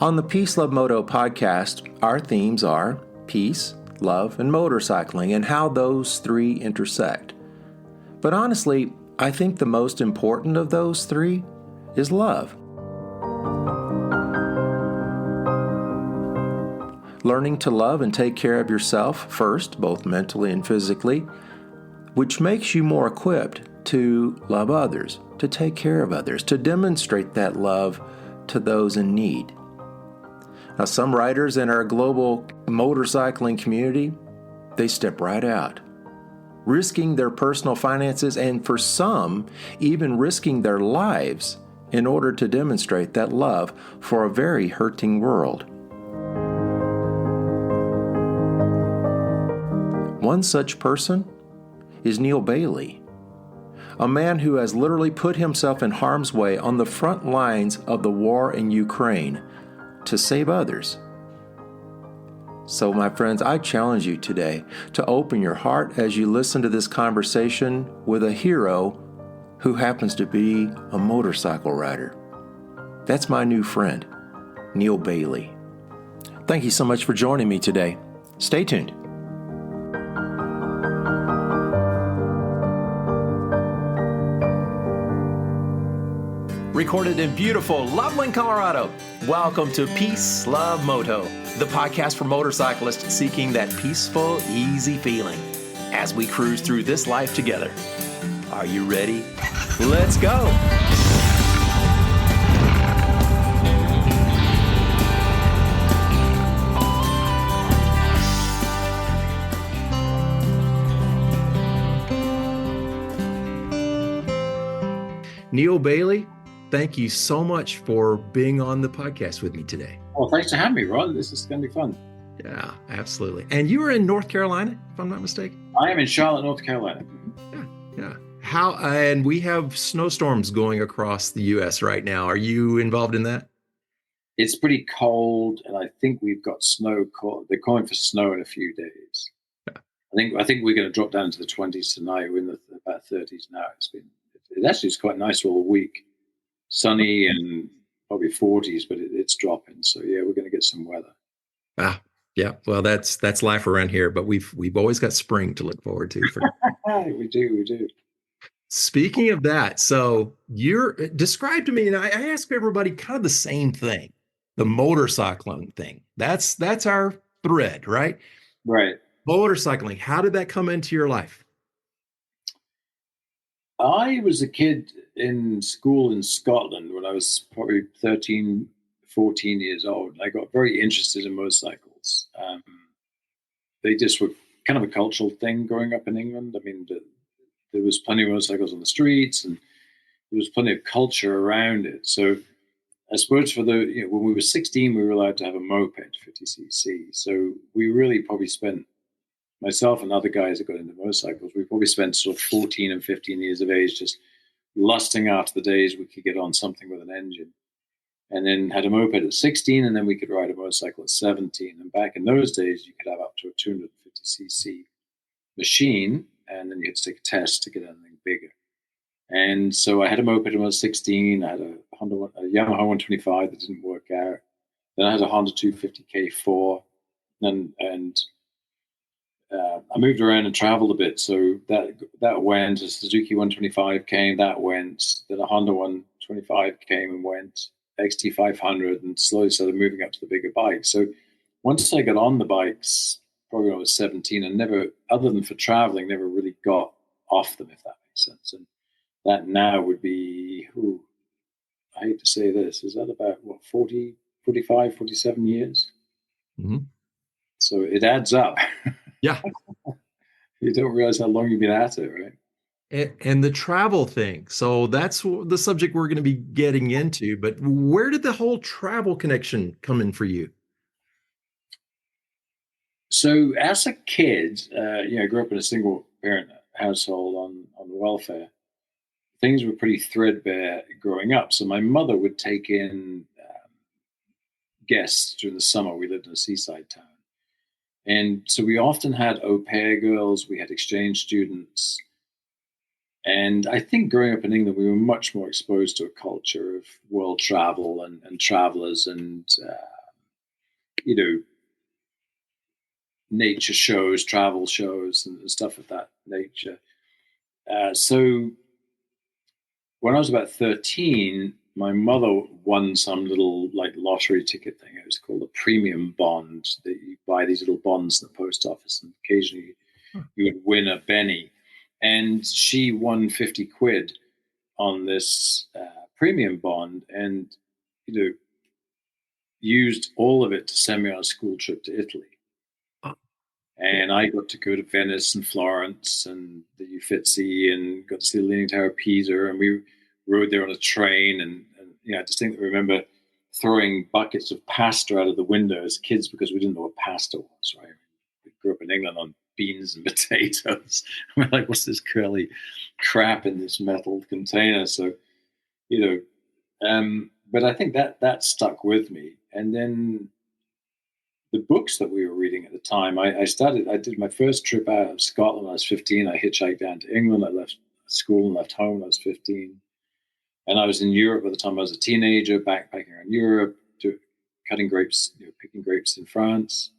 On the Peace, Love, Moto podcast, our themes are peace, love, and motorcycling, and how those three intersect. But honestly, I think the most important of those three is love. Learning to love and take care of yourself first, both mentally and physically, which makes you more equipped to love others, to take care of others, to demonstrate that love to those in need. Now, some riders in our global motorcycling community, they step right out, risking their personal finances and for some, even risking their lives in order to demonstrate that love for a very hurting world. One such person is Neale Bailey, a man who has literally put himself in harm's way on the front lines of the war in Ukraine to save others. So, my friends, I challenge you today to open your heart as you listen to this conversation with a hero who happens to be a motorcycle rider. That's my new friend, Neale Bailey. Thank you so much for joining me today. Stay tuned. Recorded in beautiful Loveland, Colorado. Welcome to Peace, Love, Moto, the podcast for motorcyclists seeking that peaceful, easy feeling as we cruise through this life together. Are you ready? Let's go! Neale Bailey, thank you so much for being on the podcast with me today. Well, thanks for having me, Ron. This is going to be fun. Yeah, absolutely. And you were in North Carolina, if I'm not mistaken? I am in Charlotte, North Carolina. Yeah. And we have snowstorms going across the U.S. right now. Are you involved in that? It's pretty cold, and I think we've got snow. They're calling for snow in a few days. Yeah. I think we're going to drop down to the 20s tonight. We're in about 30s now. It actually is quite nice all week. Sunny and probably 40s, but it's dropping. So yeah, we're going to get some weather. Yeah. Well, that's life around here, but we've always got spring to look forward to. We do. Speaking of that, so describe to me, and I ask everybody kind of the same thing, the motorcycling thing. That's our thread, right? Right. Motorcycling. How did that come into your life? I was a kid in school in Scotland when I was probably 13, 14 years old. I got very interested in motorcycles. They just were kind of a cultural thing growing up in England. I mean, there was plenty of motorcycles on the streets and there was plenty of culture around it. So I suppose when we were 16, we were allowed to have a moped, 50cc. So we really probably spent, myself and other guys that got into motorcycles, we probably spent sort of 14 and 15 years of age just lusting after the days we could get on something with an engine. And then had a moped at 16, and then we could ride a motorcycle at 17. And back in those days, you could have up to a 250cc machine, and then you had to take a test to get anything bigger. And so I had a moped when I was 16. I had a Yamaha 125 that didn't work out. Then I had a Honda 250K4, and I moved around and traveled a bit, so that went. A Suzuki 125 came, that went. Then a Honda 125 came and went. XT 500, and slowly started moving up to the bigger bikes. So once I got on the bikes, probably when I was 17, and never, other than for traveling, never really got off them, if that makes sense. And that now would be, I hate to say this, is that about 40, 45, 47 years? Mm-hmm. So it adds up. Yeah. You don't realize how long you've been at it, right? And the travel thing. So that's the subject we're going to be getting into. But where did the whole travel connection come in for you? So as a kid, I grew up in a single parent household on welfare. Things were pretty threadbare growing up. So my mother would take in guests during the summer. We lived in a seaside town. And so we often had au pair girls. We had exchange students. And I think growing up in England, we were much more exposed to a culture of world travel and travelers and, you know, nature shows, travel shows, and stuff of that nature. So when I was about 13, my mother won some little like lottery ticket thing. It was called a premium bond, that you buy these little bonds in the post office, and occasionally you would win a penny. And she won 50 quid on this premium bond, and you know, used all of it to send me on a school trip to Italy. Oh, And I got to go to Venice and Florence and the Uffizi, and got to see the Leaning Tower of Pisa. And we rode there on a train. And you know, I distinctly remember throwing buckets of pasta out of the window as kids because we didn't know what pasta was, right? We grew up in England on beans and potatoes. We're like, what's this curly crap in this metal container? So, you but I think that stuck with me. And then the books that we were reading at the time, I did my first trip out of Scotland when I was 15. I hitchhiked down to England. I left school and left home when I was 15. And I was in Europe by the time I was a teenager, backpacking around Europe, cutting grapes, picking grapes in France.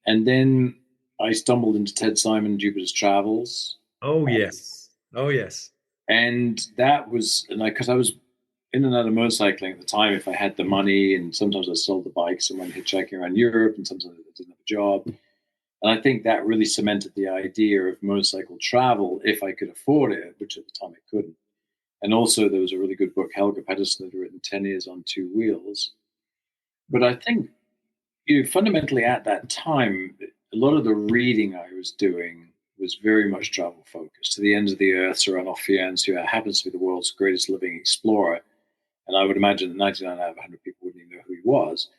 And then I stumbled into Ted Simon, Jupiter's Travels. oh yes. Oh yes. And that was, because I was in and out of motorcycling at the time, if I had the money, and sometimes I sold the bikes and went hitchhiking around Europe, and sometimes I didn't have a job. And I think that really cemented the idea of motorcycle travel if I could afford it, which at the time I couldn't. And also there was a really good book, Helga Pedersen had written 10 Years on Two Wheels. But I think, fundamentally at that time, a lot of the reading I was doing was very much travel focused. To the Ends of the Earth, Sir Ranulph Fiennes, who happens to be the world's greatest living explorer. And I would imagine that 99 out of 100 people wouldn't even know who he was.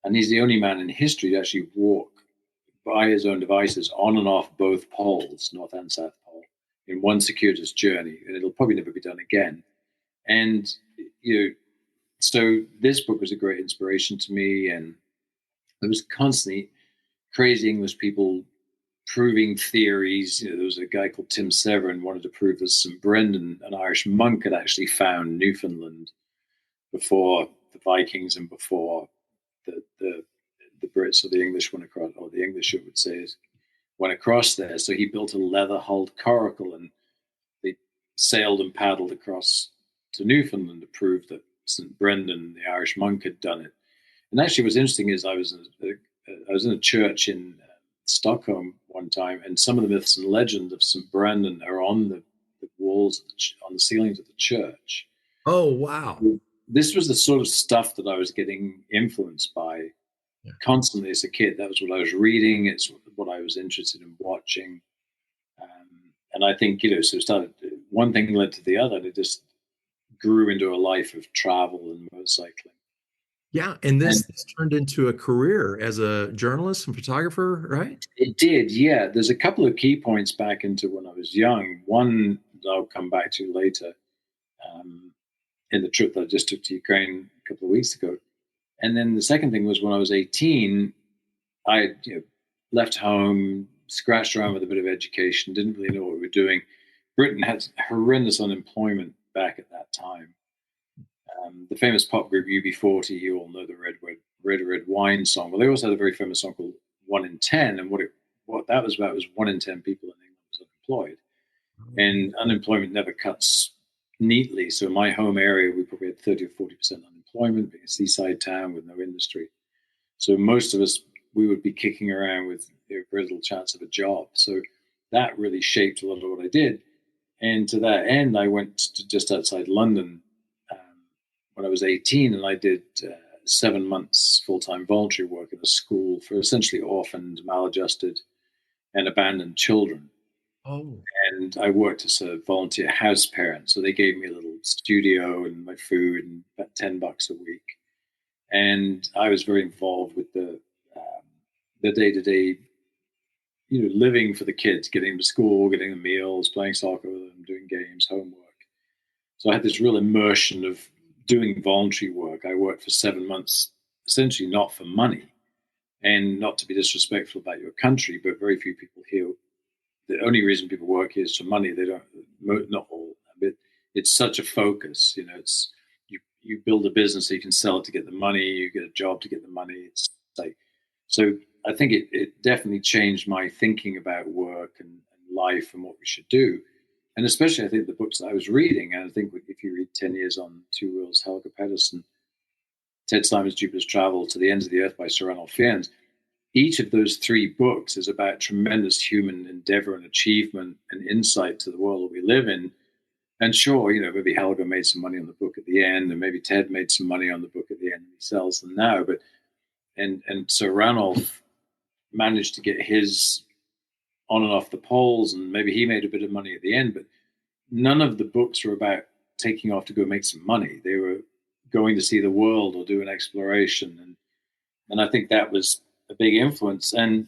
And he's the only man in history to actually walk by his own devices on and off both poles, North and South Pole, in one circuitous journey. And it'll probably never be done again. And, so this book was a great inspiration to me. And there was constantly crazy English people proving theories. There was a guy called Tim Severin wanted to prove that St. Brendan, an Irish monk, had actually found Newfoundland before the Vikings and before the Brits or the English went across, or the English, I would say, went across there. So he built a leather-hulled coracle, and they sailed and paddled across to Newfoundland to prove that St. Brendan, the Irish monk, had done it. And actually, what's interesting is I was in a church in Stockholm one time, and some of the myths and legends of St. Brendan are on the walls, on the ceilings of the church. Oh wow. This was the sort of stuff that I was getting influenced by constantly as a kid. That was what I was reading. It's what I was interested in watching. And I think, so started, one thing led to the other, and it just grew into a life of travel and motorcycling. Yeah, and this turned into a career as a journalist and photographer, right? It did, yeah. There's a couple of key points back into when I was young. One that I'll come back to later, in the trip that I just took to Ukraine a couple of weeks ago. And then the second thing was when I was 18, I left home, scratched around with a bit of education, didn't really know what we were doing. Britain had horrendous unemployment back at that time. The famous pop group UB40, you all know the Red Wine song. Well, they also had a very famous song called 1 in 10. And what that was about was 1 in 10 people in England was unemployed. And unemployment never cuts neatly. So in my home area, we probably had 30 or 40% unemployment, being a seaside town with no industry. So most of us, we would be kicking around with very little chance of a job. So that really shaped a lot of what I did. And to that end, I went to just outside London when I was 18, and I did 7 months full-time voluntary work in a school for essentially orphaned, maladjusted, and abandoned children. Oh. And I worked as a volunteer house parent. So they gave me a little studio and my food and about $10 a week. And I was very involved with the day-to-day, living for the kids, getting them to school, getting them meals, playing soccer with them, doing games, homework. So I had this real immersion of doing voluntary work. I worked for 7 months, essentially not for money, and not to be disrespectful about your country, but very few people here. The only reason people work here is for money. They don't, not all, it's such a focus. It's you build a business so you can sell it to get the money. You get a job to get the money. It's like, so I think it definitely changed my thinking about work and life and what we should do. And especially, I think the books that I was reading, and I think if you read 10 Years on Two Wheels, Helga Pedersen, Ted Simon's Jupiter's Travel, To the Ends of the Earth by Sir Ranulph Fiennes, each of those three books is about tremendous human endeavor and achievement and insight to the world that we live in. And sure, maybe Helga made some money on the book at the end, and maybe Ted made some money on the book at the end, and he sells them now. But and Sir Ranulph managed to get his on and off the poles, and maybe he made a bit of money at the end. But none of the books were about taking off to go make some money. They were going to see the world or do an exploration, and I think that was a big influence. And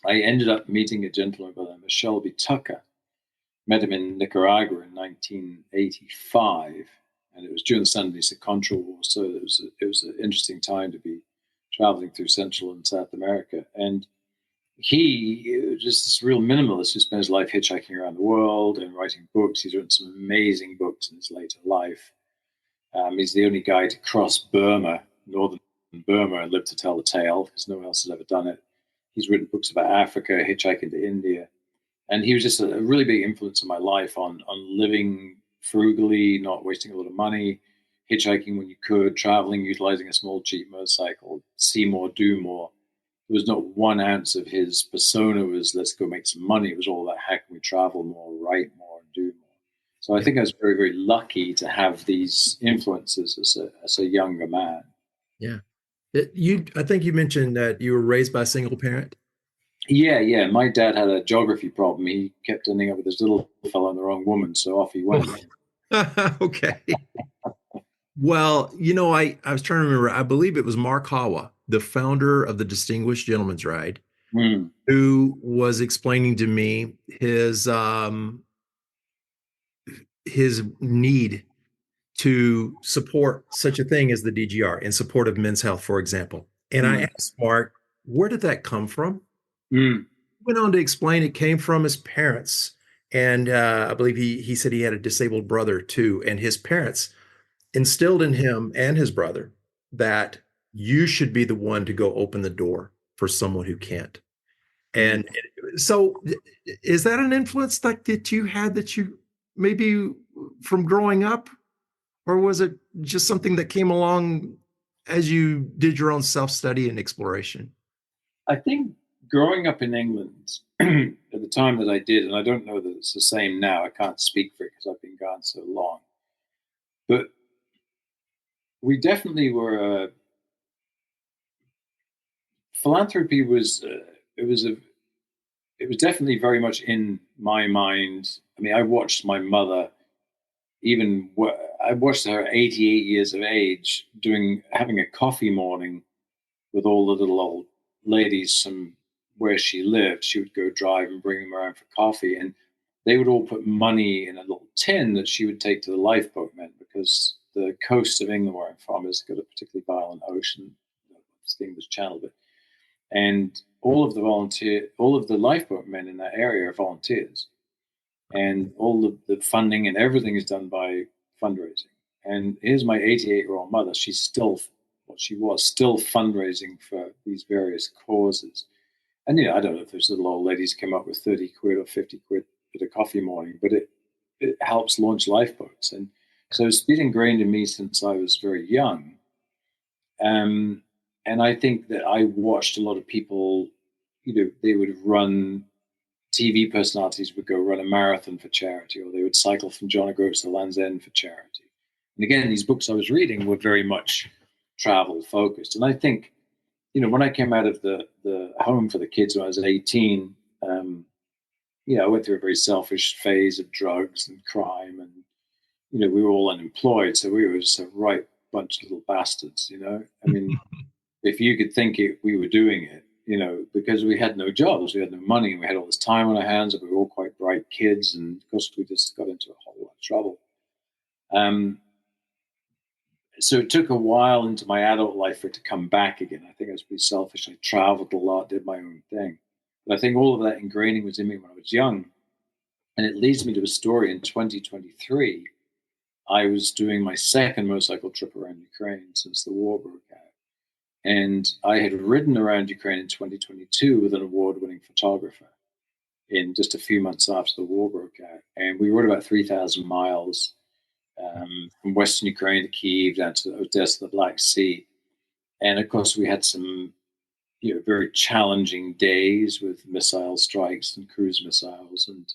I ended up meeting a gentleman by the name of Shelby Tucker. Met him in Nicaragua in 1985, and it was during the Sandinista Contra War, so it was an interesting time to be traveling through Central and South America. And he was just this real minimalist who spent his life hitchhiking around the world and writing books. He's written some amazing books in his later life. He's the only guy to cross Burma, northern Burma, and live to tell the tale because no one else has ever done it. He's written books about Africa, hitchhiking to India. And he was just a really big influence in my life on living frugally, not wasting a lot of money, hitchhiking when you could, traveling, utilizing a small, cheap motorcycle, see more, do more. There was not 1 ounce of his persona was let's go make some money. It was all about how can we travel more, write more, and do more. So I think I was very, very lucky to have these influences as a younger man. Yeah. I think you mentioned that you were raised by a single parent. Yeah. My dad had a geography problem. He kept ending up with this little fellow and the wrong woman, so off he went. Okay. Well, I was trying to remember. I believe it was Mark Hawa, the founder of the Distinguished Gentleman's Ride, who was explaining to me his need to support such a thing as the DGR in support of men's health, for example. And I asked Mark, where did that come from? He went on to explain it came from his parents. And I believe he said he had a disabled brother too. And his parents instilled in him and his brother that you should be the one to go open the door for someone who can't. And so is that an influence like that you had that you maybe from growing up? Or was it just something that came along as you did your own self-study and exploration? I think growing up in England at the time that I did, and I don't know that it's the same now, I can't speak for it because I've been gone so long, but we definitely were, philanthropy was, it was definitely very much in my mind. I mean, I watched my mother, I watched her 88 years of age having a coffee morning with all the little old ladies from where she lived. She would go drive and bring them around for coffee, and they would all put money in a little tin that she would take to the lifeboat men because the coast of England where I'm from has got a particularly violent ocean. This thing was channeled it. And all of the lifeboat men in that area are volunteers. And all the funding and everything is done by fundraising. And here's my 88-year-old mother. She was still fundraising for these various causes. And, I don't know if those little old ladies come up with 30 quid or 50 quid for the coffee morning, but it helps launch lifeboats. And so it's been ingrained in me since I was very young. And I think that I watched a lot of people, they would run, TV personalities would go run a marathon for charity, or they would cycle from John O'Groats to Land's End for charity. And again, these books I was reading were very much travel focused. And I think, when I came out of the home for the kids when I was 18, I went through a very selfish phase of drugs and crime, and we were all unemployed, so we were just a right bunch of little bastards. I mean, if you could think it, we were doing it. Because we had no jobs, we had no money, and we had all this time on our hands, and we were all quite bright kids, and of course we just got into a whole lot of trouble. So it took a while into my adult life for it to come back again. I think I was pretty selfish. I traveled a lot, did my own thing. But I think all of that ingraining was in me when I was young. And it leads me to a story in 2023. I was doing my second motorcycle trip around Ukraine since the war broke out. And I had ridden around Ukraine in 2022 with an award-winning photographer in just a few months after the war broke out. And we rode about 3,000 miles from Western Ukraine to Kyiv down to Odessa, the Black Sea. And of course, we had some very challenging days with missile strikes and cruise missiles and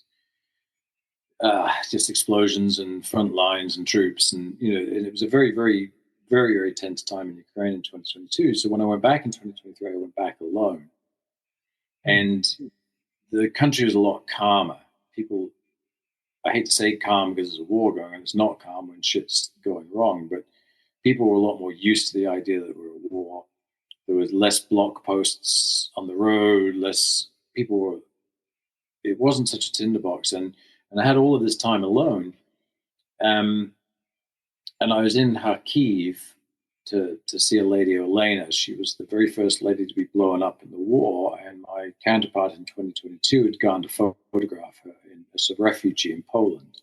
just explosions and front lines and troops. And, it was a very, very, very, very tense time in Ukraine in 2022. So when I went back in 2023, I went back alone. And the country was a lot calmer. People, I hate to say calm because there's a war going on. It's not calm when shit's going wrong, but people were a lot more used to the idea that we were at war. There was less block posts on the road, it wasn't such a tinderbox. And I had all of this time alone. And I was in Kharkiv to see a lady, Olena. She was the very first lady to be blown up in the war. And my counterpart in 2022 had gone to photograph her as a refugee in Poland.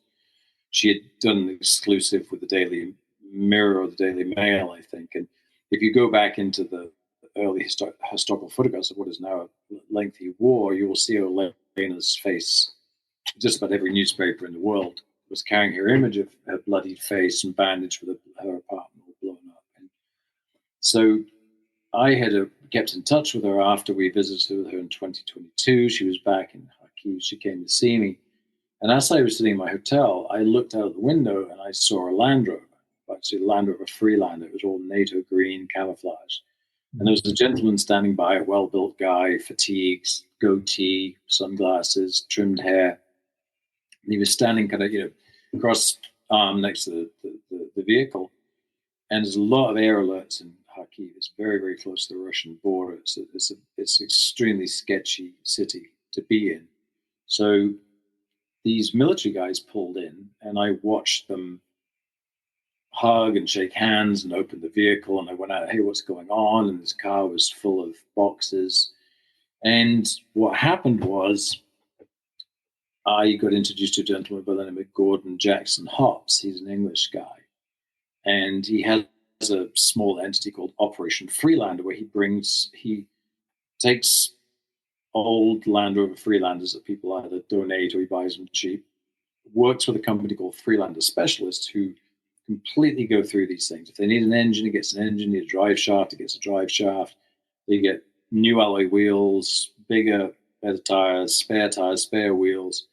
She had done an exclusive with the Daily Mirror or the Daily Mail, I think. And if you go back into the early historical photographs of what is now a lengthy war, you will see Olena's face. Just about every newspaper in the world was carrying her image of her bloodied face and bandaged with her apartment all blown up. And so I had kept in touch with her after we visited with her in 2022. She was back in Kharkiv. She came to see me. And as I was sitting in my hotel, I looked out of the window and I saw a Land Rover. Actually, a Land Rover Freelander. It was all NATO green camouflage. And there was a gentleman standing by, a well-built guy, fatigues, goatee, sunglasses, trimmed hair. And he was standing kind of, cross arm next to the vehicle. And there's a lot of air alerts in Kharkiv. It's very, very close to the Russian border. It's an extremely sketchy city to be in. So these military guys pulled in, and I watched them hug and shake hands and open the vehicle. And I went out, hey, what's going on? And this car was full of boxes. And what happened was I got introduced to a gentleman by the name of Gordon Jackson Hops. He's an English guy. And he has a small entity called Operation Freelander, where he takes old Land Rover Freelanders that people either donate or he buys them cheap, works with a company called Freelander Specialists who completely go through these things. If they need an engine, it gets an engine. Need a drive shaft, it gets a drive shaft. They get new alloy wheels, bigger, better tires, spare wheels,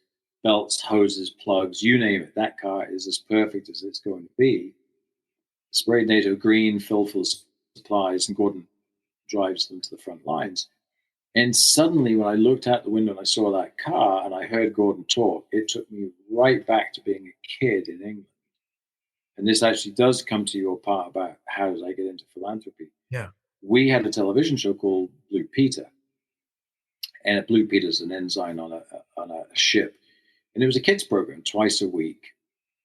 belts, hoses, plugs, you name it. That car is as perfect as it's going to be. Sprayed NATO green, filled full of supplies, and Gordon drives them to the front lines. And suddenly, when I looked out the window and I saw that car and I heard Gordon talk, it took me right back to being a kid in England. And this actually does come to your part about how did I get into philanthropy. Yeah. We had a television show called Blue Peter. And Blue Peter is an ensign on a ship. And it was a kids program twice a week.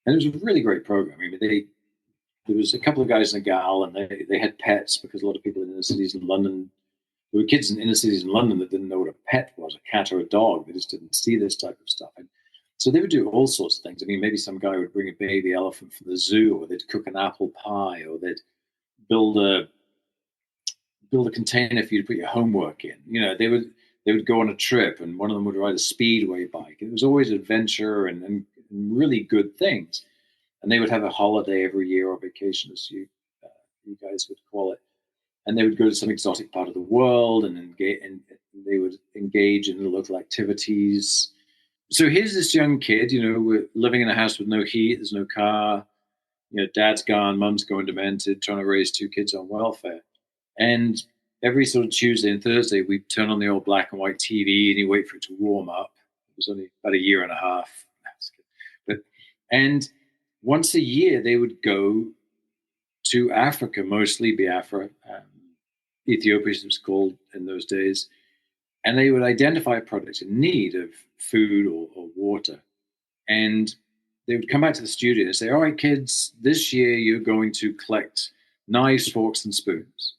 And it was a really great program. I mean, there was a couple of guys and a gal, and they had pets because a lot of people in inner cities in London, there were kids in inner cities in London that didn't know what a pet was, a cat or a dog. They just didn't see this type of stuff. And so they would do all sorts of things. I mean, maybe some guy would bring a baby elephant from the zoo, or they'd cook an apple pie, or they'd build a container for you to put your homework in. They would go on a trip, and one of them would ride a speedway bike. And it was always adventure and really good things. And they would have a holiday every year, or vacation, as you guys would call it. And they would go to some exotic part of the world and they would engage in the local activities. So here's this young kid, we're living in a house with no heat, there's no car, dad's gone, mum's going demented, trying to raise two kids on welfare. And every sort of Tuesday and Thursday, we'd turn on the old black and white TV and you wait for it to warm up. It was only about a year and a half. And once a year, they would go to Africa, mostly Biafra, Ethiopia, as it was called in those days, and they would identify a product in need of food or water. And they would come back to the studio and say, all right, kids, this year you're going to collect knives, forks, and spoons.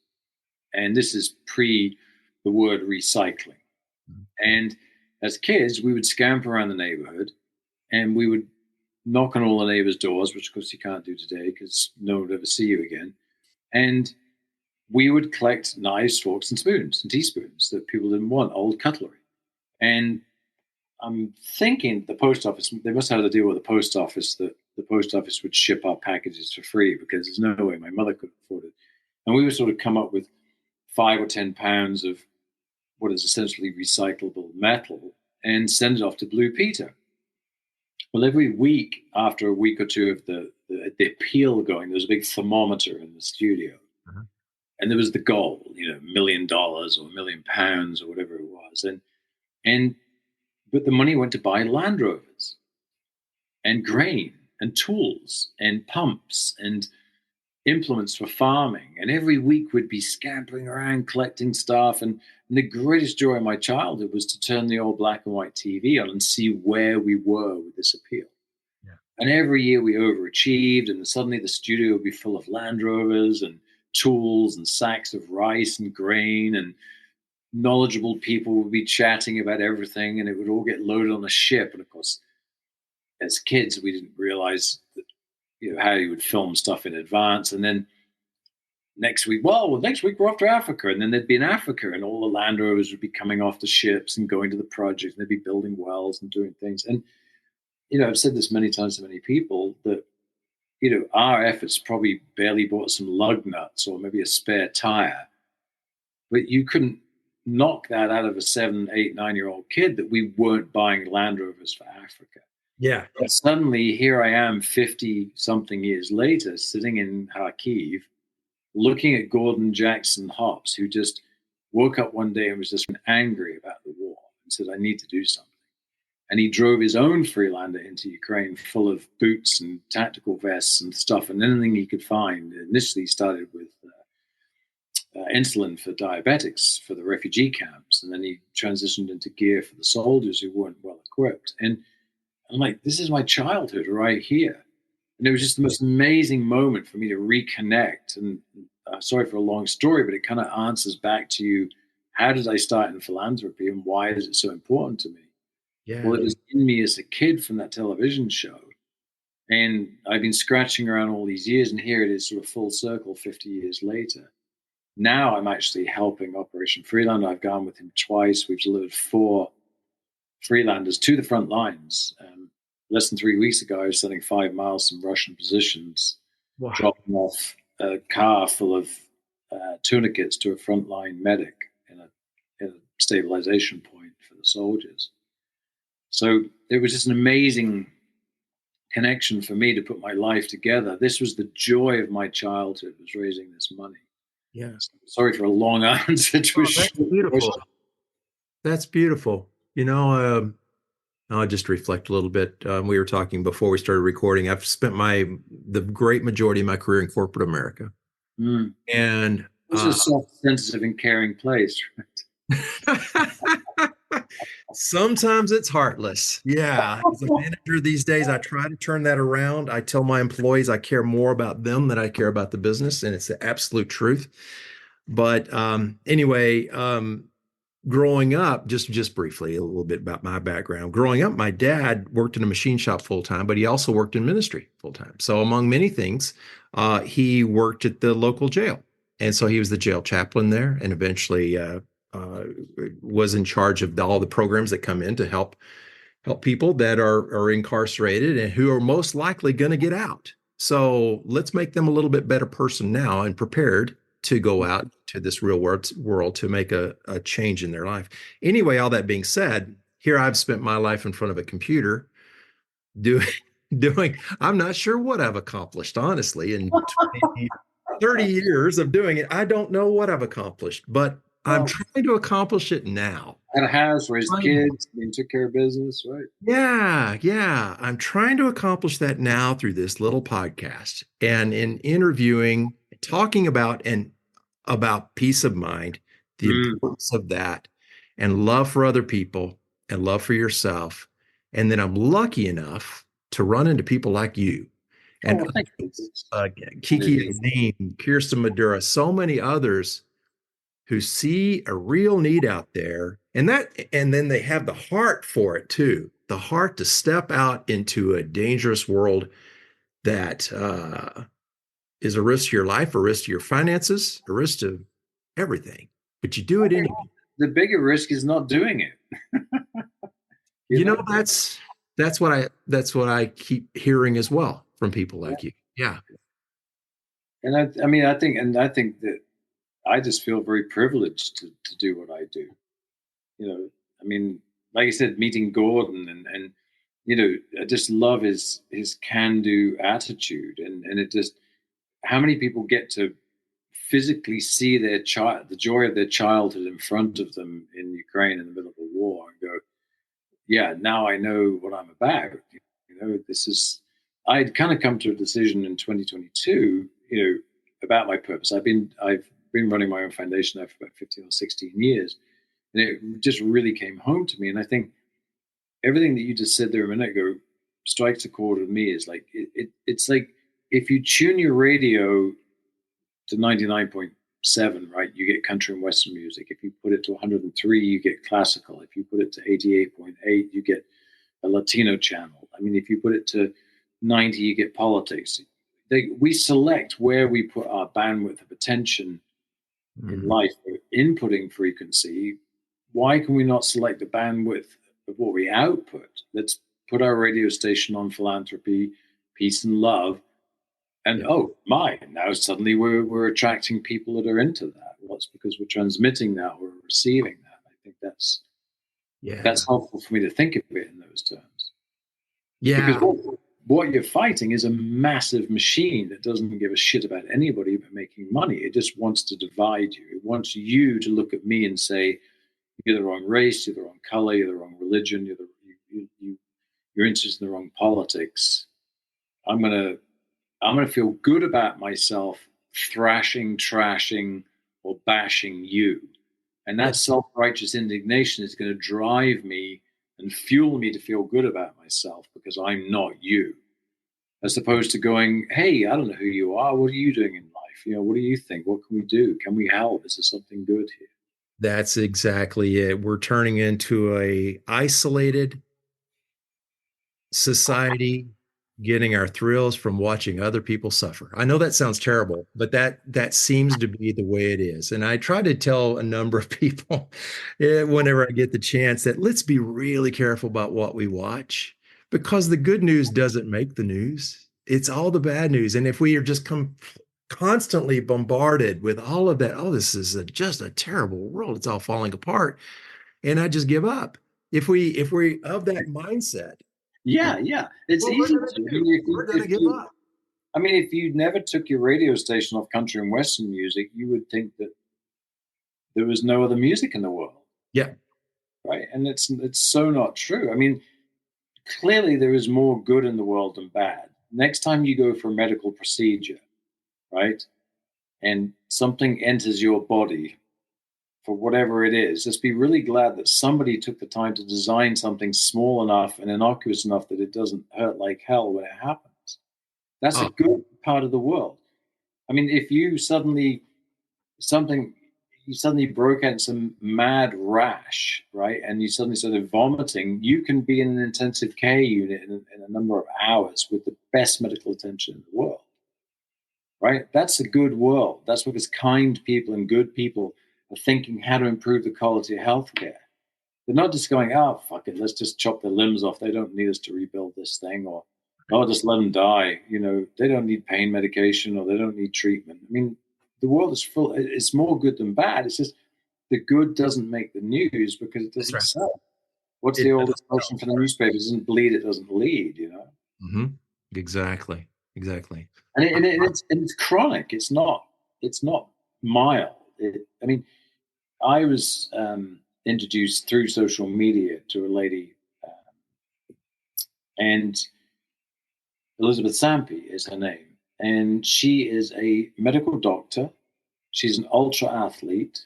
And this is pre the word recycling. And as kids, we would scamper around the neighborhood and we would knock on all the neighbors' doors, which of course you can't do today because no one would ever see you again. And we would collect knives, forks, and spoons and teaspoons that people didn't want, old cutlery. And I'm thinking the post office, they must have had a deal with the post office that the post office would ship our packages for free because there's no way my mother could afford it. And we would sort of come up with 5 or 10 pounds of what is essentially recyclable metal and send it off to Blue Peter. Well, every week, after a week or two of the appeal going, there was a big thermometer in the studio. Uh-huh. And there was the goal, $1 million or £1 million or whatever it was. But the money went to buy Land Rovers and grain and tools and pumps and implements for farming. And every week we'd be scampering around collecting stuff. And the greatest joy of my childhood was to turn the old black and white TV on and see where we were with this appeal. Yeah. And every year we overachieved, and suddenly the studio would be full of Land Rovers and tools and sacks of rice and grain, and knowledgeable people would be chatting about everything, and it would all get loaded on a ship. And of course, as kids, we didn't realize that, how you would film stuff in advance. And then next week we're off to Africa. And then they'd be in Africa, and all the Land Rovers would be coming off the ships and going to the project, and they'd be building wells and doing things. And, I've said this many times to many people that, our efforts probably barely bought some lug nuts or maybe a spare tire, but you couldn't knock that out of a 7, 8, 9-year-old kid that we weren't buying Land Rovers for Africa. Yeah. But suddenly here I am 50 something years later, sitting in Kharkiv, looking at Gordon Jackson Hops, who just woke up one day and was just angry about the war and said, I need to do something. And he drove his own Freelander into Ukraine full of boots and tactical vests and stuff and anything he could find. Initially started with insulin for diabetics for the refugee camps. And then he transitioned into gear for the soldiers who weren't well equipped. And I'm like, this is my childhood right here. And it was just the most amazing moment for me to reconnect. And sorry for a long story, but it kind of answers back to you. How did I start in philanthropy, and why is it so important to me? Yeah. Well, it was in me as a kid from that television show. And I've been scratching around all these years, and here it is sort of full circle 50 years later. Now I'm actually helping Operation Freelander. I've gone with him twice. We've delivered 4 Freelanders to the front lines. Less than 3 weeks ago, I was sending 5 miles from Russian positions, wow, dropping off a car full of tourniquets to a frontline medic in a stabilization point for the soldiers. So it was just an amazing connection for me to put my life together. This was the joy of my childhood, was raising this money. Yeah. Sorry for a long answer to a short beautiful question. That's beautiful. I'll just reflect a little bit. We were talking before we started recording. I've spent the great majority of my career in corporate America. Mm. And it's a soft, sensitive, and caring place, right? Sometimes it's heartless. Yeah. As a manager these days, I try to turn that around. I tell my employees I care more about them than I care about the business, and it's the absolute truth. But anyway, growing up, just briefly, a little bit about my background. Growing up, my dad worked in a machine shop full time, but he also worked in ministry full time. So among many things, he worked at the local jail. And so he was the jail chaplain there, and eventually was in charge of all the programs that come in to help people that are incarcerated and who are most likely going to get out. So let's make them a little bit better person now and prepared to go out to this real world to make a change in their life. Anyway, all that being said, here I've spent my life in front of a computer doing, I'm not sure what I've accomplished, honestly, in 30 years of doing it. I don't know what I've accomplished, but I'm trying to accomplish it now. Had a house, raised kids, took care of business, right? Yeah. I'm trying to accomplish that now through this little podcast and in interviewing, talking about peace of mind, the importance of that, and love for other people and love for yourself. And then I'm lucky enough to run into people like you and Kiki Adim, Kirsten Madura, so many others who see a real need out there, and then they have the heart for it too, the heart to step out into a dangerous world that is a risk to your life, a risk to your finances, a risk to everything. But you do it anyway. The bigger risk is not doing it. You know, that's what I keep hearing as well from people like you. Yeah. And I think that I just feel very privileged to do what I do. You know, I mean, like I said, meeting Gordon and you know, I just love his can-do attitude, and it just, how many people get to physically see their child, the joy of their childhood in front of them in Ukraine in the middle of a war, and go, yeah, now I know what I'm about. You know, this is, I'd kind of come to a decision in 2022, you know, about my purpose. I've been running my own foundation now for about 15 or 16 years, and it just really came home to me. And I think everything that you just said there a minute ago strikes a chord with me. Is like it's like if you tune your radio to 99.7, right, you get country and western music. If you put it to 103, you get classical. If you put it to 88.8, you get a Latino channel. I mean, if you put it to 90, you get politics. We select where we put our bandwidth of attention in life for inputting frequency. Why can we not select the bandwidth of what we output? Let's put our radio station on philanthropy, peace and love. And oh my, now suddenly we're attracting people that are into that. Well, it's because we're transmitting that, we're receiving that. I think that's helpful for me to think of it in those terms. Yeah. Because what you're fighting is a massive machine that doesn't give a shit about anybody but making money. It just wants to divide you. It wants you to look at me and say, you're the wrong race, you're the wrong color, you're the wrong religion, you're interested in the wrong politics. I'm gonna feel good about myself thrashing, trashing, or bashing you. And that self-righteous indignation is going to drive me and fuel me to feel good about myself because I'm not you. As opposed to going, hey, I don't know who you are. What are you doing in life? You know, what do you think? What can we do? Can we help? Is there something good here? That's exactly it. We're turning into a isolated society, getting our thrills from watching other people suffer. I know that sounds terrible, but that seems to be the way it is. And I try to tell a number of people whenever I get the chance that let's be really careful about what we watch, because the good news doesn't make the news. It's all the bad news. And if we are just constantly bombarded with all of that, oh, this is just a terrible world, it's all falling apart, and I just give up. If we of that mindset, yeah, it's easy to. We're going to give up. I mean, if you never took your radio station off country and western music, you would think that there was no other music in the world. Yeah. Right. And it's so not true. I mean, clearly there is more good in the world than bad. Next time you go for a medical procedure, right, and something enters your body for whatever it is, just be really glad that somebody took the time to design something small enough and innocuous enough that it doesn't hurt like hell when it happens. That's a good part of the world. I mean, if you suddenly broke out in some mad rash, right, and you suddenly started vomiting, you can be in an intensive care unit in a number of hours with the best medical attention in the world, right? That's a good world. That's because kind people and good people are thinking how to improve the quality of healthcare. They're not just going, oh, fuck it, let's just chop their limbs off. They don't need us to rebuild this thing, or, oh, just let them die. You know, they don't need pain medication, or they don't need treatment. I mean, the world is full. It's more good than bad. It's just the good doesn't make the news because it doesn't sell. What's the old expression for the newspaper? It doesn't bleed, it doesn't lead, you know? Mm-hmm. Exactly. And it's chronic. It's not mild. I mean, I was introduced through social media to a lady, and Elizabeth Sampe is her name. And she is a medical doctor. She's an ultra athlete,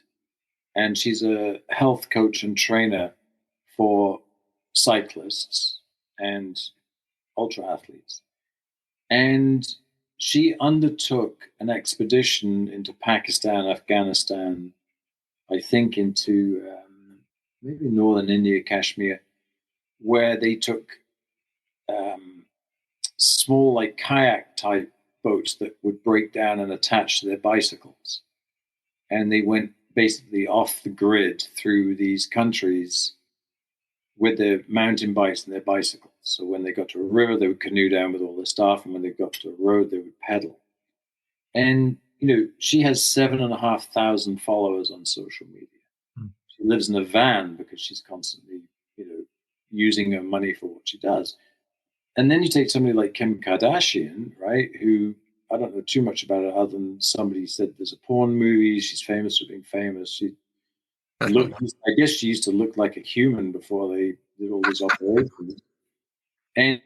and she's a health coach and trainer for cyclists and ultra athletes. And she undertook an expedition into Pakistan, Afghanistan, I think, into maybe northern India, Kashmir, where they took small, like kayak type boats that would break down and attach to their bicycles. And they went basically off the grid through these countries with their mountain bikes and their bicycles. So when they got to a river, they would canoe down with all their stuff. And when they got to a road, they would pedal. And, she has 7,500 followers on social media. She lives in a van because she's constantly, using her money for what she does. And then you take somebody like Kim Kardashian, right, who I don't know too much about her other than somebody said there's a porn movie. She's famous for being famous. She looked, I guess she used to look like a human before they did all these operations. And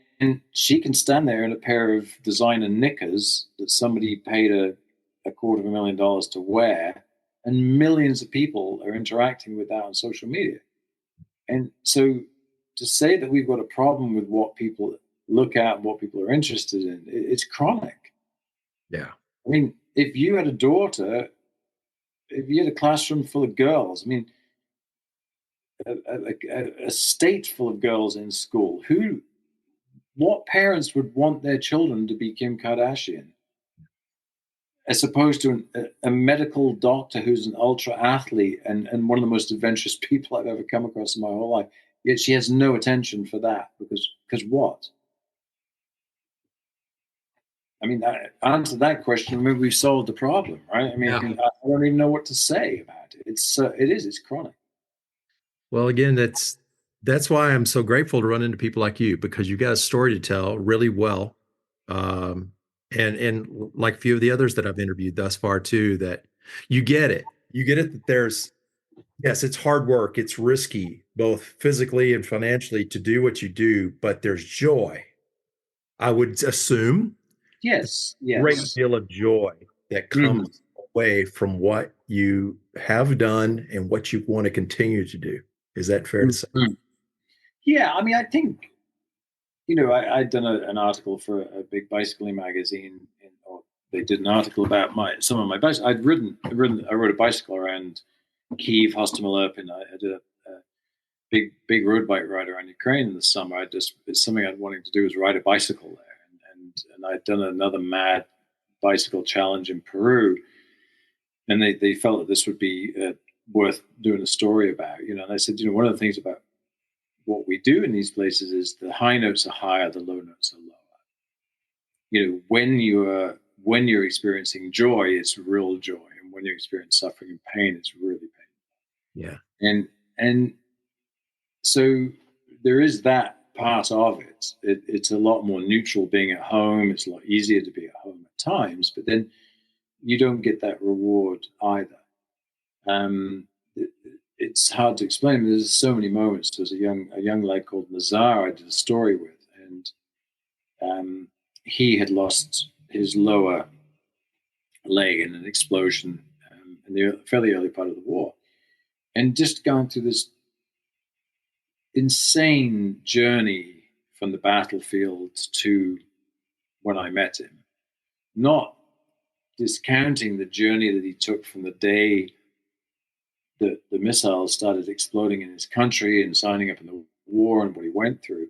she can stand there in a pair of designer knickers that somebody paid a $250,000 to wear, and millions of people are interacting with that on social media. And so to say that we've got a problem with what people look at and what people are interested in, it's chronic. Yeah. I mean, if you had a daughter, if you had a classroom full of girls, I mean, a state full of girls in school, what parents would want their children to be Kim Kardashian, as opposed to a medical doctor who's an ultra athlete and one of the most adventurous people I've ever come across in my whole life? Yet she has no attention for that because what? I mean, answer that question, maybe we've solved the problem, right? I mean, I don't even know what to say about it. It's chronic. Well, again, that's why I'm so grateful to run into people like you, because you got a story to tell really well. And like a few of the others that I've interviewed thus far too, that you get it that yes, it's hard work. It's risky, both physically and financially, to do what you do, but there's joy. I would assume Yes. great deal of joy that comes away from what you have done and what you want to continue to do. Is that fair to say? Yeah, I mean, I think, I'd done an article for a big bicycling magazine, or they did an article about some of my bicycles. I rode a bicycle around Kyiv, Hostomel, I did a big road bike ride around Ukraine in the summer. It's something I'd wanted to do, was ride a bicycle there, and I'd done another mad bicycle challenge in Peru, and they felt that this would be worth doing a story about. And I said, one of the things about what we do in these places is the high notes are higher, the low notes are lower. When you're experiencing joy, it's real joy, and when you experience suffering and pain, it's really painful. Yeah. And so there is that part of it. It's a lot more neutral being at home. It's a lot easier to be at home at times, but then you don't get that reward either. It's hard to explain. There's so many moments. There's a young lad called Nazar I did a story with, and he had lost his lower leg in an explosion in the fairly early part of the war, and just going through this insane journey from the battlefield to when I met him, not discounting the journey that he took from the day that the missiles started exploding in his country and signing up in the war and what he went through.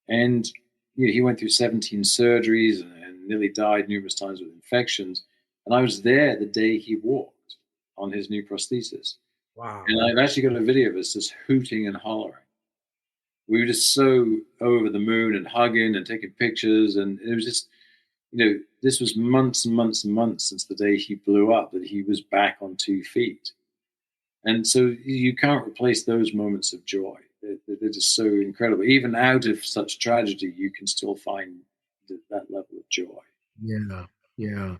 And he went through 17 surgeries and nearly died numerous times with infections. And I was there the day he walked on his new prosthesis. Wow. And I've actually got a video of us just hooting and hollering. We were just so over the moon and hugging and taking pictures. And it was just, this was months and months and months since the day he blew up that he was back on 2 feet. And so you can't replace those moments of joy. They're just so incredible. Even out of such tragedy, you can still find that level of joy. Yeah, yeah.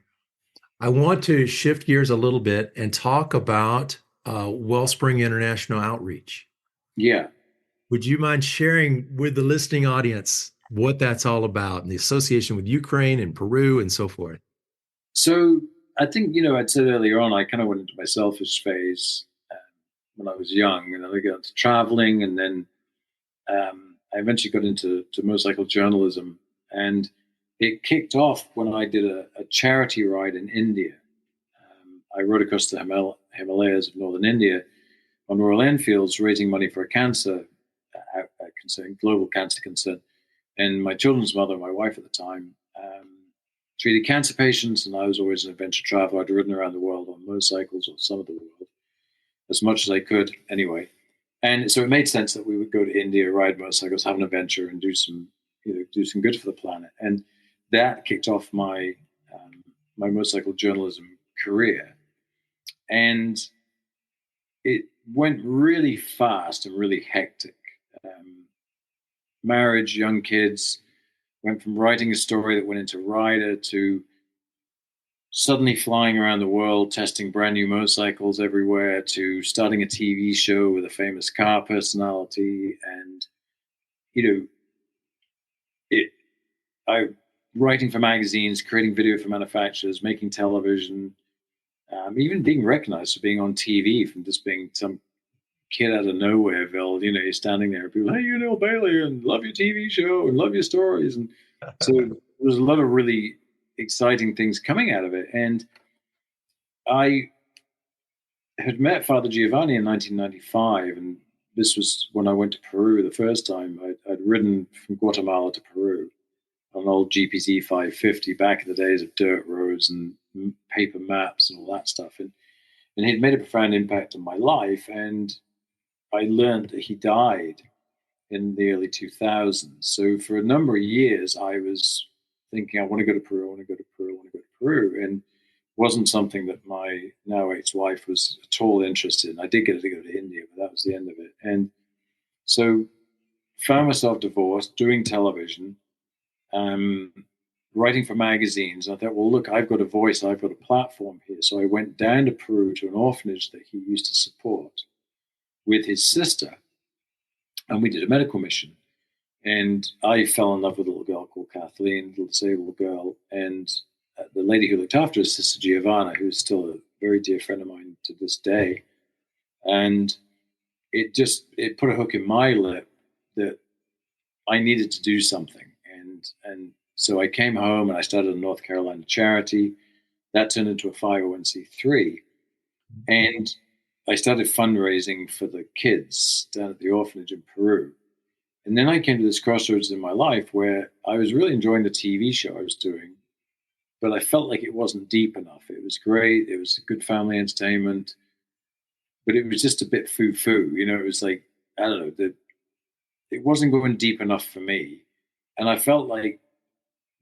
I want to shift gears a little bit and talk about Wellspring International Outreach. Yeah. Would you mind sharing with the listening audience what that's all about and the association with Ukraine and Peru and so forth? So I think, I'd said earlier on, I kind of went into my selfish phase when I was young, and then I got into traveling, and then I eventually got into motorcycle journalism, and it kicked off when I did a charity ride in India. I rode across the Himalayas of northern India on Royal Enfields, raising money for a global cancer concern. And my children's mother, my wife at the time, treated cancer patients, and I was always an adventure traveler. I'd ridden around the world on motorcycles, or some of the world, as much as I could anyway. And so it made sense that we would go to India, ride motorcycles, have an adventure, and do some good for the planet. And that kicked off my motorcycle journalism career. And it went really fast and really hectic. Marriage, young kids, went from writing a story that went into Rider to suddenly flying around the world, testing brand new motorcycles everywhere, to starting a TV show with a famous car personality. And, writing for magazines, creating video for manufacturers, making television, even being recognized for being on TV, from just being some kid out of nowhereville. You're standing there, people, hey, you're Neale Bailey, and love your TV show and love your stories. And so there was a lot of really exciting things coming out of it. And I had met Father Giovanni in 1995, and this was when I went to Peru the first time. I'd ridden from Guatemala to Peru on an old GPZ 550 back in the days of dirt roads and paper maps and all that stuff. And he'd made a profound impact on my life. And I learned that he died in the early 2000s. So for a number of years, I was thinking, I want to go to Peru, I want to go to Peru, I want to go to Peru. And it wasn't something that my now ex-wife was at all interested in. I did get to go to India, but that was the end of it. And so found myself divorced, doing television, writing for magazines. I thought, well, look, I've got a voice, I've got a platform here. So I went down to Peru to an orphanage that he used to support with his sister, and we did a medical mission. And I fell in love with a little girl called Kathleen, a little disabled girl. And the lady who looked after her, Sister Giovanna, who's still a very dear friend of mine to this day. And it put a hook in my lip that I needed to do something. And so I came home and I started a North Carolina charity. That turned into a 501c3. And I started fundraising for the kids down at the orphanage in Peru. And then I came to this crossroads in my life where I was really enjoying the TV show I was doing, but I felt like it wasn't deep enough. It was great. It was good family entertainment, but it was just a bit foo-foo. It was like, I don't know, it wasn't going deep enough for me. And I felt like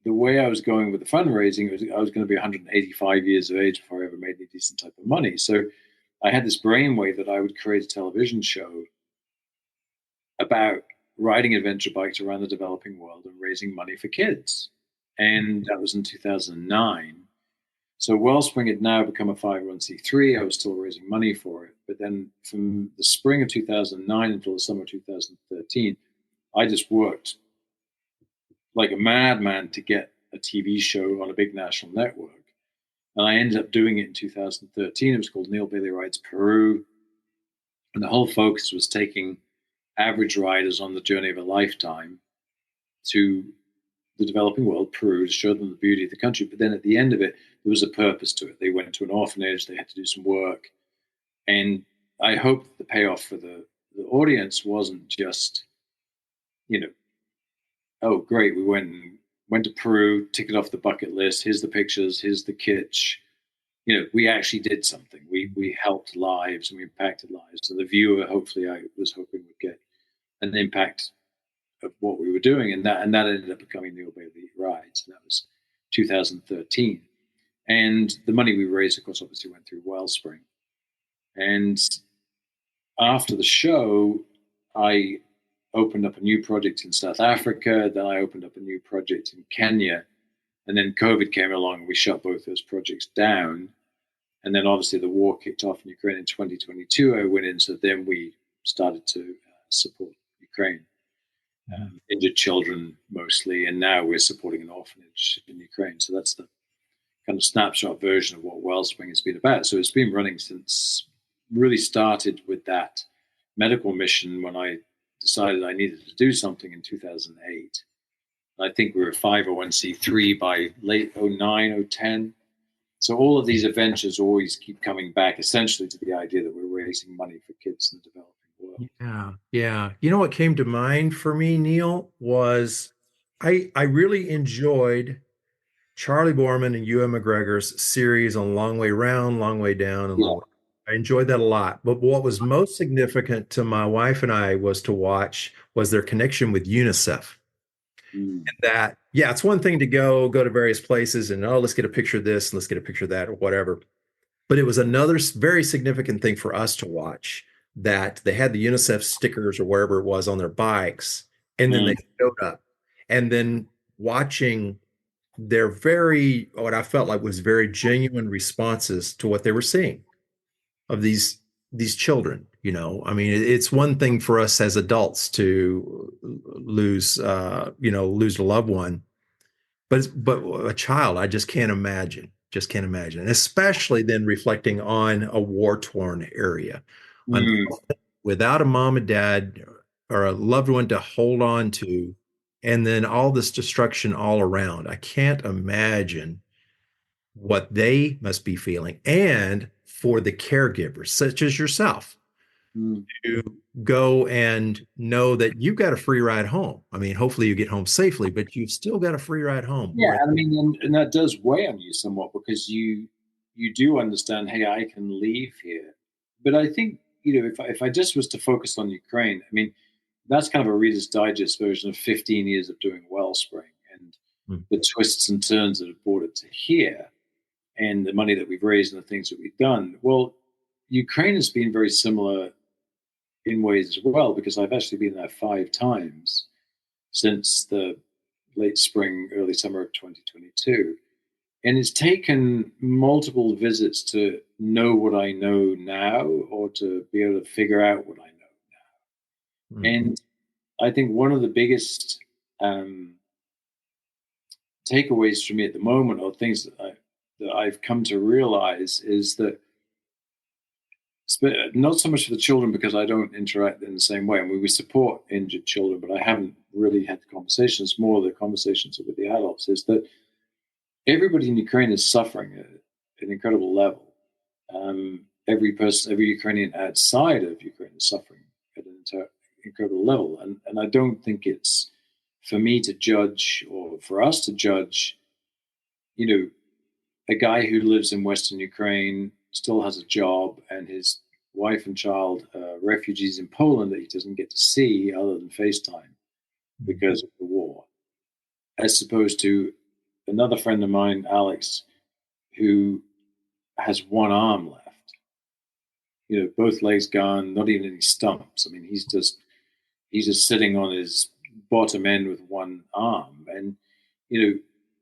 the way I was going with the fundraising, I was going to be 185 years of age before I ever made any decent type of money. So I had this brainwave that I would create a television show about riding adventure bikes around the developing world and raising money for kids. And that was in 2009. So Wellspring had now become a 501c3. I was still raising money for it. But then from the spring of 2009 until the summer of 2013, I just worked like a madman to get a TV show on a big national network. And I ended up doing it in 2013. It was called Neale Bailey Rides Peru. And the whole focus was taking average riders on the journey of a lifetime to the developing world, Peru, to show them the beauty of the country. But then at the end of it, there was a purpose to it. They went to an orphanage, they had to do some work. And I hope the payoff for the audience wasn't just, oh, great, we went to Peru, tick it off the bucket list, here's the pictures, here's the kitsch. We actually did something. We helped lives and we impacted lives. And the viewer, hopefully, I was hoping would get an impact of what we were doing. And that ended up becoming Neale Bailey Rides. And that was 2013. And the money we raised, of course, obviously went through Wellspring. And after the show, I opened up a new project in South Africa. Then I opened up a new project in Kenya. And then COVID came along and we shut both those projects down. And then obviously the war kicked off in Ukraine in 2022. I went in, so then we started to support Ukraine, injured children mostly. And now we're supporting an orphanage in Ukraine. So that's the kind of snapshot version of what Wellspring has been about. So it's been running since, really started with that medical mission when I decided I needed to do something in 2008. I think we were 501c3 by late 09, 010. So all of these adventures always keep coming back, essentially, to the idea that we're raising money for kids in the developing world. Yeah, yeah. You know what came to mind for me, Neale, was I really enjoyed Charlie Borman and Ewan McGregor's series on Long Way Round, Long Way Down, and Yeah. Long Way. I enjoyed that a lot. But what was most significant to my wife and I was to watch was their connection with UNICEF. Mm. And that, yeah, it's one thing to go to various places and, oh, let's get a picture of this, let's get a picture of that, or whatever. But it was another very significant thing for us to watch, that they had the UNICEF stickers or wherever it was on their bikes, and then Mm. they showed up. And then watching their what I felt like was very genuine responses to what they were seeing of these children. I mean, it's one thing for us as adults to lose a loved one, but a child, I just can't imagine. Just can't imagine. And especially then reflecting on a war-torn area, Mm. without a mom and dad or a loved one to hold on to, and then all this destruction all around. I can't imagine what they must be feeling. And for the caregivers, such as yourself, Mm. to go and know that you've got a free ride home. I mean, hopefully you get home safely, but you've still got a free ride home. Yeah, I mean, and that does weigh on you somewhat, because you do understand, hey, I can leave here. But I think, if I just was to focus on Ukraine, I mean, that's kind of a Reader's Digest version of 15 years of doing Wellspring, and Hmm. the twists and turns that have brought it to here, and the money that we've raised and the things that we've done. Well, Ukraine has been very similar in ways as well, because I've actually been there 5 times since the late spring, early summer of 2022. And it's taken multiple visits to know what I know now, or to be able to figure out what I know now. Hmm. And I think one of the biggest takeaways for me at the moment, or things that I've come to realize, is that not so much for the children, because I don't interact in the same way. I mean, we support injured children, but I haven't really had the conversations. More the conversations with the adults, is that everybody in Ukraine is suffering at an incredible level. Every Ukrainian outside of Ukraine is suffering at an incredible level. And I don't think it's for me to judge, or for us to judge, a guy who lives in Western Ukraine, still has a job, and his wife and child are refugees in Poland that he doesn't get to see other than FaceTime because of the war, as opposed to another friend of mine, Alex, who has one arm left. Both legs gone, not even any stumps. I mean, he's just sitting on his bottom end with one arm, and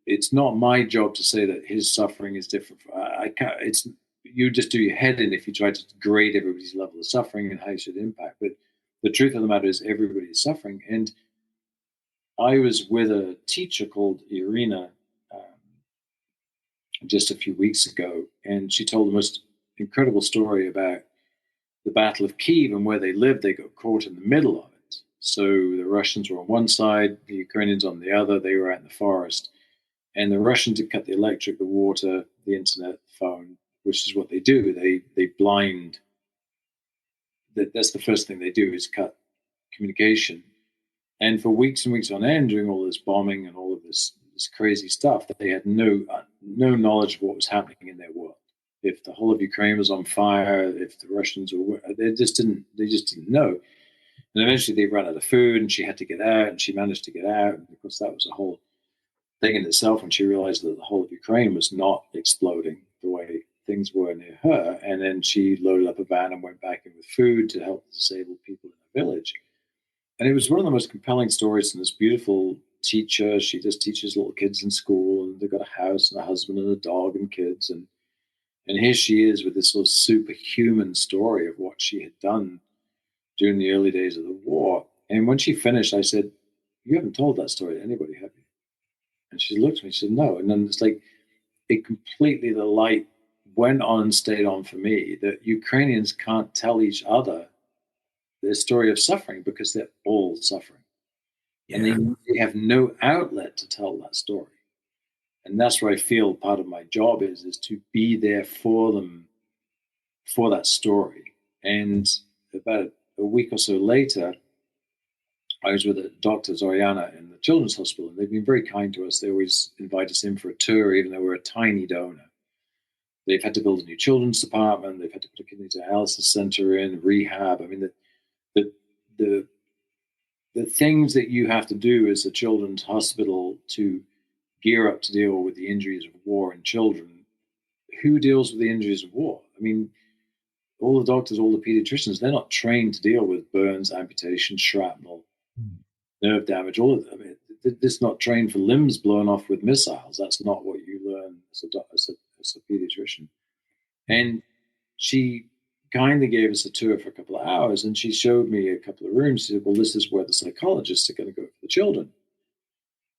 it's not my job to say that his suffering is different. I can't. It's you just do your head in if you try to grade everybody's level of suffering and how it should impact. But the truth of the matter is, everybody is suffering. And I was with a teacher called Irina just a few weeks ago, and she told the most incredible story about the Battle of Kiev and where they lived. They got caught in the middle of it. So the Russians were on one side, the Ukrainians on the other. They were out in the forest, and the Russians had cut the electric, the water, the internet, the phone, which is what they do. They blind. That's the first thing they do, is cut communication. And for weeks and weeks on end, during all this bombing and all of this crazy stuff, they had no knowledge of what was happening in their world. If the whole of Ukraine was on fire, if the Russians were, they just didn't know. And eventually they ran out of food, and she had to get out, and she managed to get out. And of course, that was a whole thing in itself, when she realized that the whole of Ukraine was not exploding the way things were near her. And then she loaded up a van and went back in with food to help disabled people in the village. And it was one of the most compelling stories. And this beautiful teacher, she just teaches little kids in school, and they've got a house and a husband and a dog and kids. And here she is with this sort of superhuman story of what she had done during the early days of the war. And when she finished, I said, "You haven't told that story to anybody, have you?" And she looked at me, she said, "No." And then it's like, the light went on and stayed on for me, that Ukrainians can't tell each other their story of suffering, because they're all suffering. Yeah. And they have no outlet to tell that story. And that's where I feel part of my job is to be there for them, for that story. And about a week or so later, I was with Dr. Zoriana in the Children's Hospital, and they've been very kind to us. They always invite us in for a tour, even though we're a tiny donor. They've had to build a new children's department. They've had to put a kidney dialysis center in, rehab. I mean, the things that you have to do as a children's hospital to gear up to deal with the injuries of war in children. Who deals with the injuries of war? I mean, all the doctors, all the pediatricians, they're not trained to deal with burns, amputation, shrapnel, nerve damage, all of them. I mean, they're not trained for limbs blown off with missiles. That's not what you learn as a pediatrician. And she kindly gave us a tour for a couple of hours, and she showed me a couple of rooms. She said, well, this is where the psychologists are going to go for the children.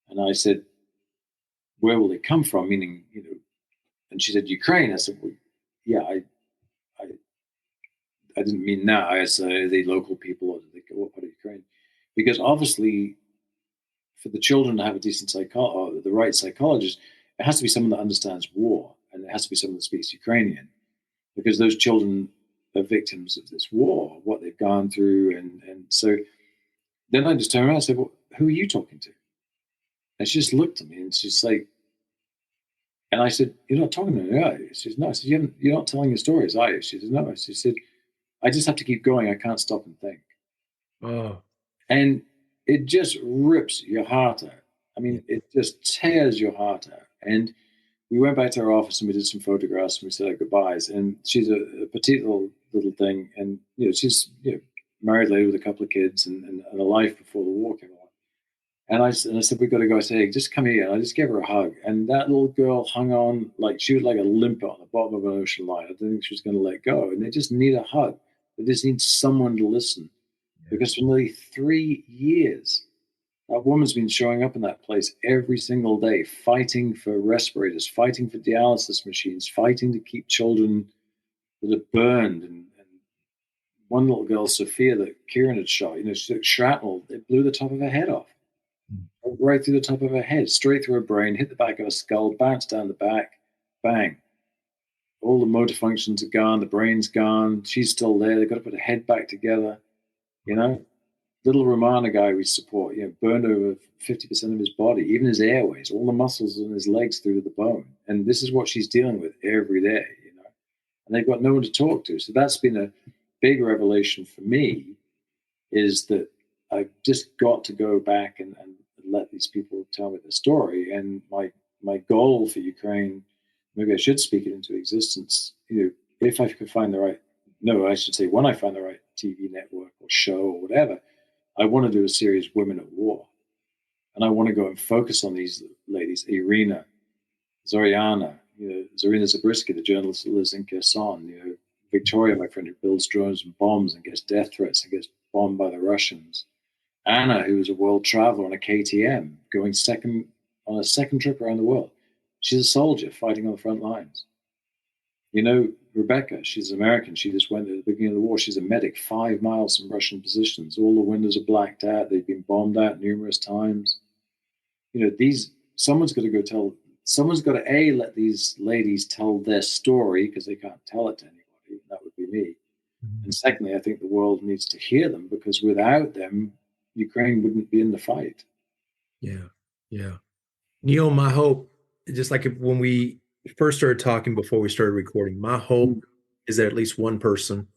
And I said, where will they come from? Meaning, and she said, Ukraine. I said, well, yeah, I didn't mean that. I said, are they local people or do they go out of Ukraine? Because obviously, for the children to have a decent or the right psychologist, it has to be someone that understands war, and it has to be someone that speaks Ukrainian, because those children are victims of this war, what they've gone through. And so then I just turned around and said, well, who are you talking to? And she just looked at me and she's like, and I said, you're not talking to me, are you? She said, no. I said, you're not telling your stories, are you? She said, no. She said, I just have to keep going. I can't stop and think. Oh. And it just rips your heart out. I mean, it just tears your heart out. And we went back to her office and we did some photographs and we said our goodbyes. And she's a petite little thing. And, she's married lady with a couple of kids and a life before the war came along. And I said, we've got to go. I said, hey, just come here. And I just gave her a hug. And that little girl hung on like she was like a limpet on the bottom of an ocean line. I didn't think she was going to let go. And they just need a hug. They just need someone to listen. Because for nearly 3 years, that woman's been showing up in that place every single day, fighting for respirators, fighting for dialysis machines, fighting to keep children that are burned. And one little girl, Sophia, that Kieran had shot, she took shrapnel. It blew the top of her head off. Right through the top of her head, straight through her brain, hit the back of her skull, bounced down the back, bang. All the motor functions are gone, the brain's gone, she's still there, they've got to put her head back together, Little Romana guy we support, burned over 50% of his body, even his airways, all the muscles in his legs through to the bone. And this is what she's dealing with every day, And they've got no one to talk to. So that's been a big revelation for me, is that I've just got to go back and let these people tell me the story. And my goal for Ukraine, maybe I should speak it into existence, if I could find when I find the right TV network or show or whatever, I want to do a series, Women at War. And I want to go and focus on these ladies, Irina, Zoriana, Zarina Zabriskie, the journalist that lives in Kherson, Victoria, my friend, who builds drones and bombs and gets death threats and gets bombed by the Russians. Anna, who was a world traveler on a KTM, going on a second trip around the world. She's a soldier fighting on the front lines. Rebecca, she's American. She just went at the beginning of the war. She's a medic 5 miles from Russian positions. All the windows are blacked out. They've been bombed out numerous times. Someone's got to let these ladies tell their story, because they can't tell it to anybody. That would be me. And secondly, I think the world needs to hear them, because without them, Ukraine wouldn't be in the fight. Yeah. Neale, my hope, just like when we first started talking before we started recording, my hope is that at least one person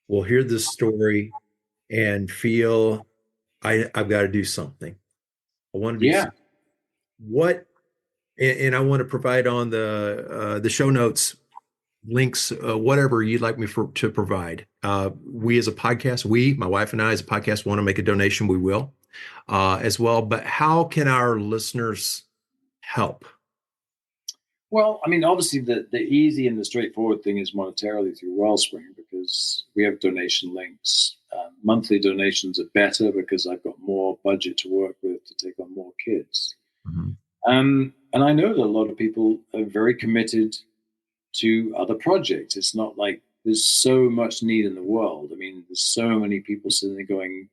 will hear this story and feel I've got to do something. I want to do something. What, and I want to provide on the show notes links, whatever you'd like me to provide. We as a podcast, my wife and I as a podcast, want to make a donation, we will as well. But how can our listeners help? Well, I mean, obviously the easy and the straightforward thing is monetarily through Wellspring, because we have donation links. Monthly donations are better because I've got more budget to work with to take on more kids. Mm-hmm. And I know that a lot of people are very committed to other projects. It's not like there's so much need in the world. I mean, there's so many people sitting there going,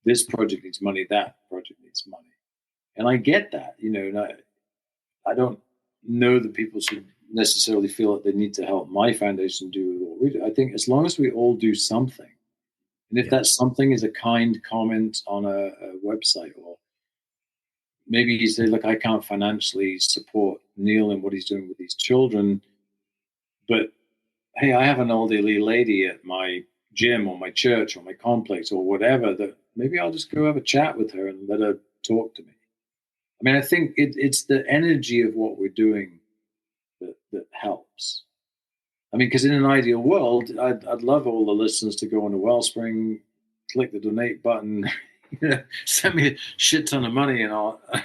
this project needs money, that project needs money. And I get that, and I don't know that people should necessarily feel that they need to help my foundation do what we do. I think as long as we all do something, and if that something is a kind comment on a website, or maybe you say, look, I can't financially support Neale and what he's doing with these children, but hey, I have an elderly lady at my gym or my church or my complex or whatever, that maybe I'll just go have a chat with her and let her talk to me. I mean, I think it's the energy of what we're doing that helps. I mean, because in an ideal world, I'd love all the listeners to go on to Wellspring, click the donate button, send me a shit ton of money, and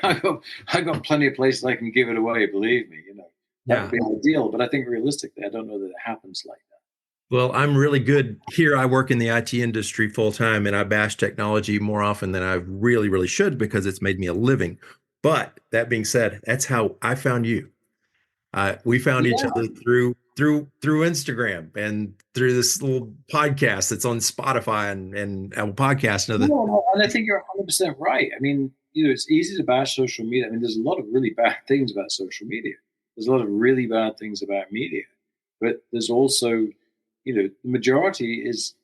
I got plenty of places I can give it away. Believe me, that would be ideal. But I think realistically, I don't know that it happens like that. Well, I'm really good here. I work in the IT industry full time, and I bash technology more often than I really, really should because it's made me a living. But that being said, that's how I found you. We found each other through Instagram and through this little podcast that's on Spotify and Apple Podcasts and other. No, and I think you're 100% right. I mean, it's easy to bash social media. I mean, there's a lot of really bad things about social media. There's a lot of really bad things about media, but there's also, the majority is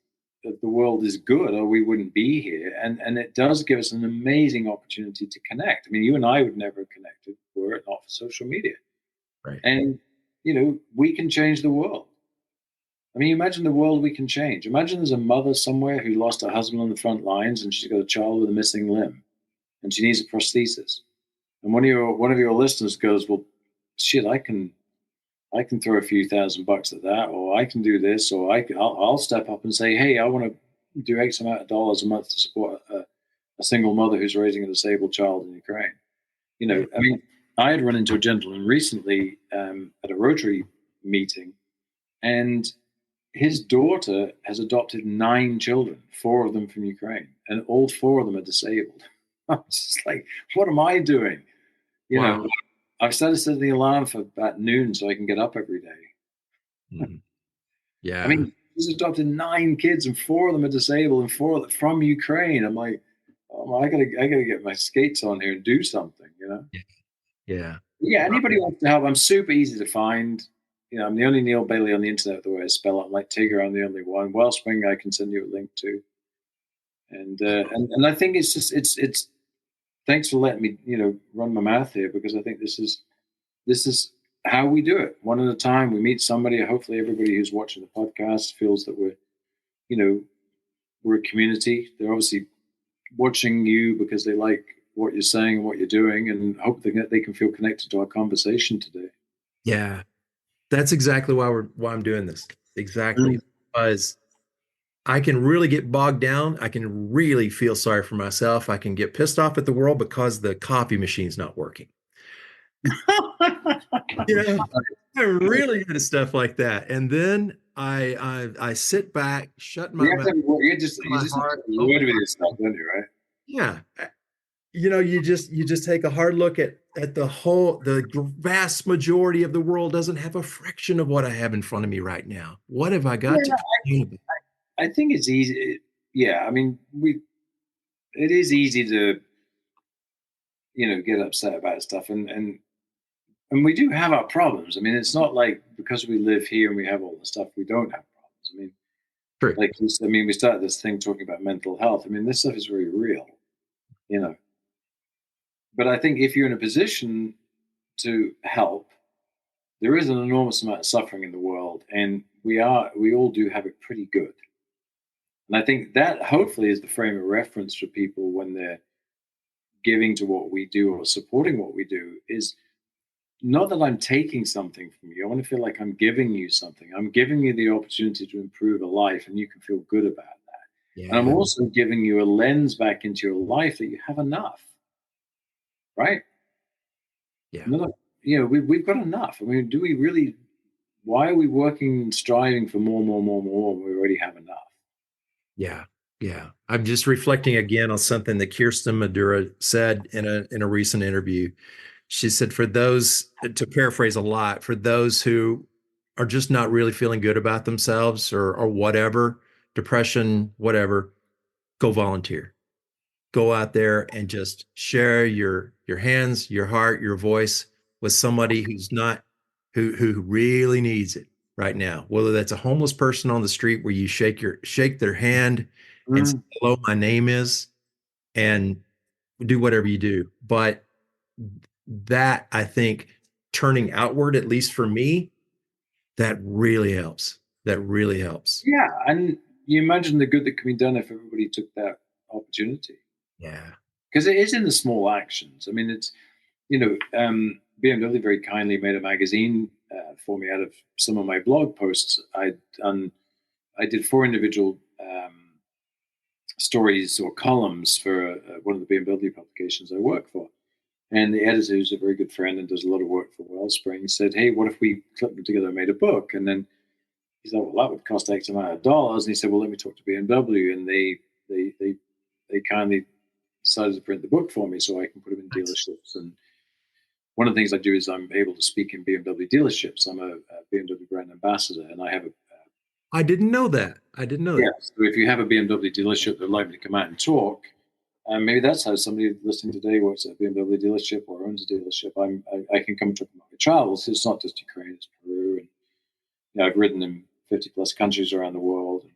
that the world is good, or we wouldn't be here. And it does give us an amazing opportunity to connect. I mean, you and I would never have connected were it not for social media. Right. And, we can change the world. I mean, imagine the world we can change. Imagine there's a mother somewhere who lost her husband on the front lines, and she's got a child with a missing limb, and she needs a prosthesis. And one of your listeners goes, well, shit, I can throw a few $1,000 at that, or I can do this, or I'll step up and say, hey, I want to do X amount of dollars a month to support a single mother who's raising a disabled child in Ukraine. I mean, I had run into a gentleman recently at a Rotary meeting, and his daughter has adopted 9 children, 4 of them from Ukraine, and all 4 of them are disabled. I'm just like, what am I doing? Wow. I've started setting the alarm for about noon so I can get up every day. Mm-hmm. Yeah. I mean, he's adopted 9 kids, and 4 of them are disabled, and 4 from Ukraine. I'm like, oh, I gotta get my skates on here and do something, Yeah. Yeah, anybody wants to help, I'm super easy to find. I'm the only Neale Bailey on the internet the way I spell it. I'm like Tigger, I'm the only one. Wellspring, I can send you a link to. And I think it's just it's thanks for letting me run my mouth here, because I think this is how we do it, one at a time. We meet somebody. Hopefully, everybody who's watching the podcast feels that we're a community. They're obviously watching you because they like what you're saying and what you're doing, and hope that they can feel connected to our conversation today. Yeah, that's exactly why I'm doing this. Exactly. Because I can really get bogged down. I can really feel sorry for myself. I can get pissed off at the world because the coffee machine's not working. I'm really good at stuff like that. And then I sit back, shut my mouth. You just have to word with yourself, don't you, right? Yeah. You just take a hard look at the vast majority of the world doesn't have a fraction of what I have in front of me right now. What have I got to do? I think it's easy. Yeah, I mean, it is easy to, get upset about stuff, and we do have our problems. I mean, it's not like because we live here and we have all the stuff, we don't have problems. I mean, True. like you said, we started this thing talking about mental health. I mean, this stuff is very real, But I think if you're in a position to help, there is an enormous amount of suffering in the world, and we all do have it pretty good. And I think that hopefully is the frame of reference for people when they're giving to what we do or supporting what we do, is not that I'm taking something from you. I want to feel like I'm giving you something. I'm giving you the opportunity to improve a life, and you can feel good about that. Yeah. And I'm also giving you a lens back into your life that you have enough, right? Yeah. We've got enough. I mean, do we really? Why are we working and striving for more when we already have enough? Yeah. Yeah. I'm just reflecting again on something that Kirsten Madura said in a recent interview. She said, for those, to paraphrase a lot, for those who are just not really feeling good about themselves or whatever, depression, whatever, go volunteer. Go out there and just share your hands, your heart, your voice with somebody who's not, who really needs it right now, whether that's a homeless person on the street where you shake their hand and say, Mm. hello, my name is, and do whatever you do. But that, I think, turning outward, at least for me, that really helps. That really helps. Yeah, and you imagine the good that can be done if everybody took that opportunity. Yeah. Because it is in the small actions. I mean, it's, BMW very kindly made a magazine for me out of some of my blog posts. I did 4 individual stories or columns for one of the BMW publications I work for. And the editor, who's a very good friend and does a lot of work for Wellspring, said, "Hey, what if we clipped them together and made a book?" And then he said, "Well, that would cost X amount of dollars." And he said, "Well, let me talk to BMW." And they kindly decided to print the book for me so I can put them in dealerships. And one of the things I do is I'm able to speak in BMW dealerships. I'm a BMW brand ambassador, and I have a I didn't know that. I didn't know that. so if you have a BMW dealership that would like me to come out and talk, maybe that's how somebody listening today works at a BMW dealership or owns a dealership. I can come and talk about my travels. It's not just Ukraine, it's Peru, and I've ridden in 50 plus countries around the world,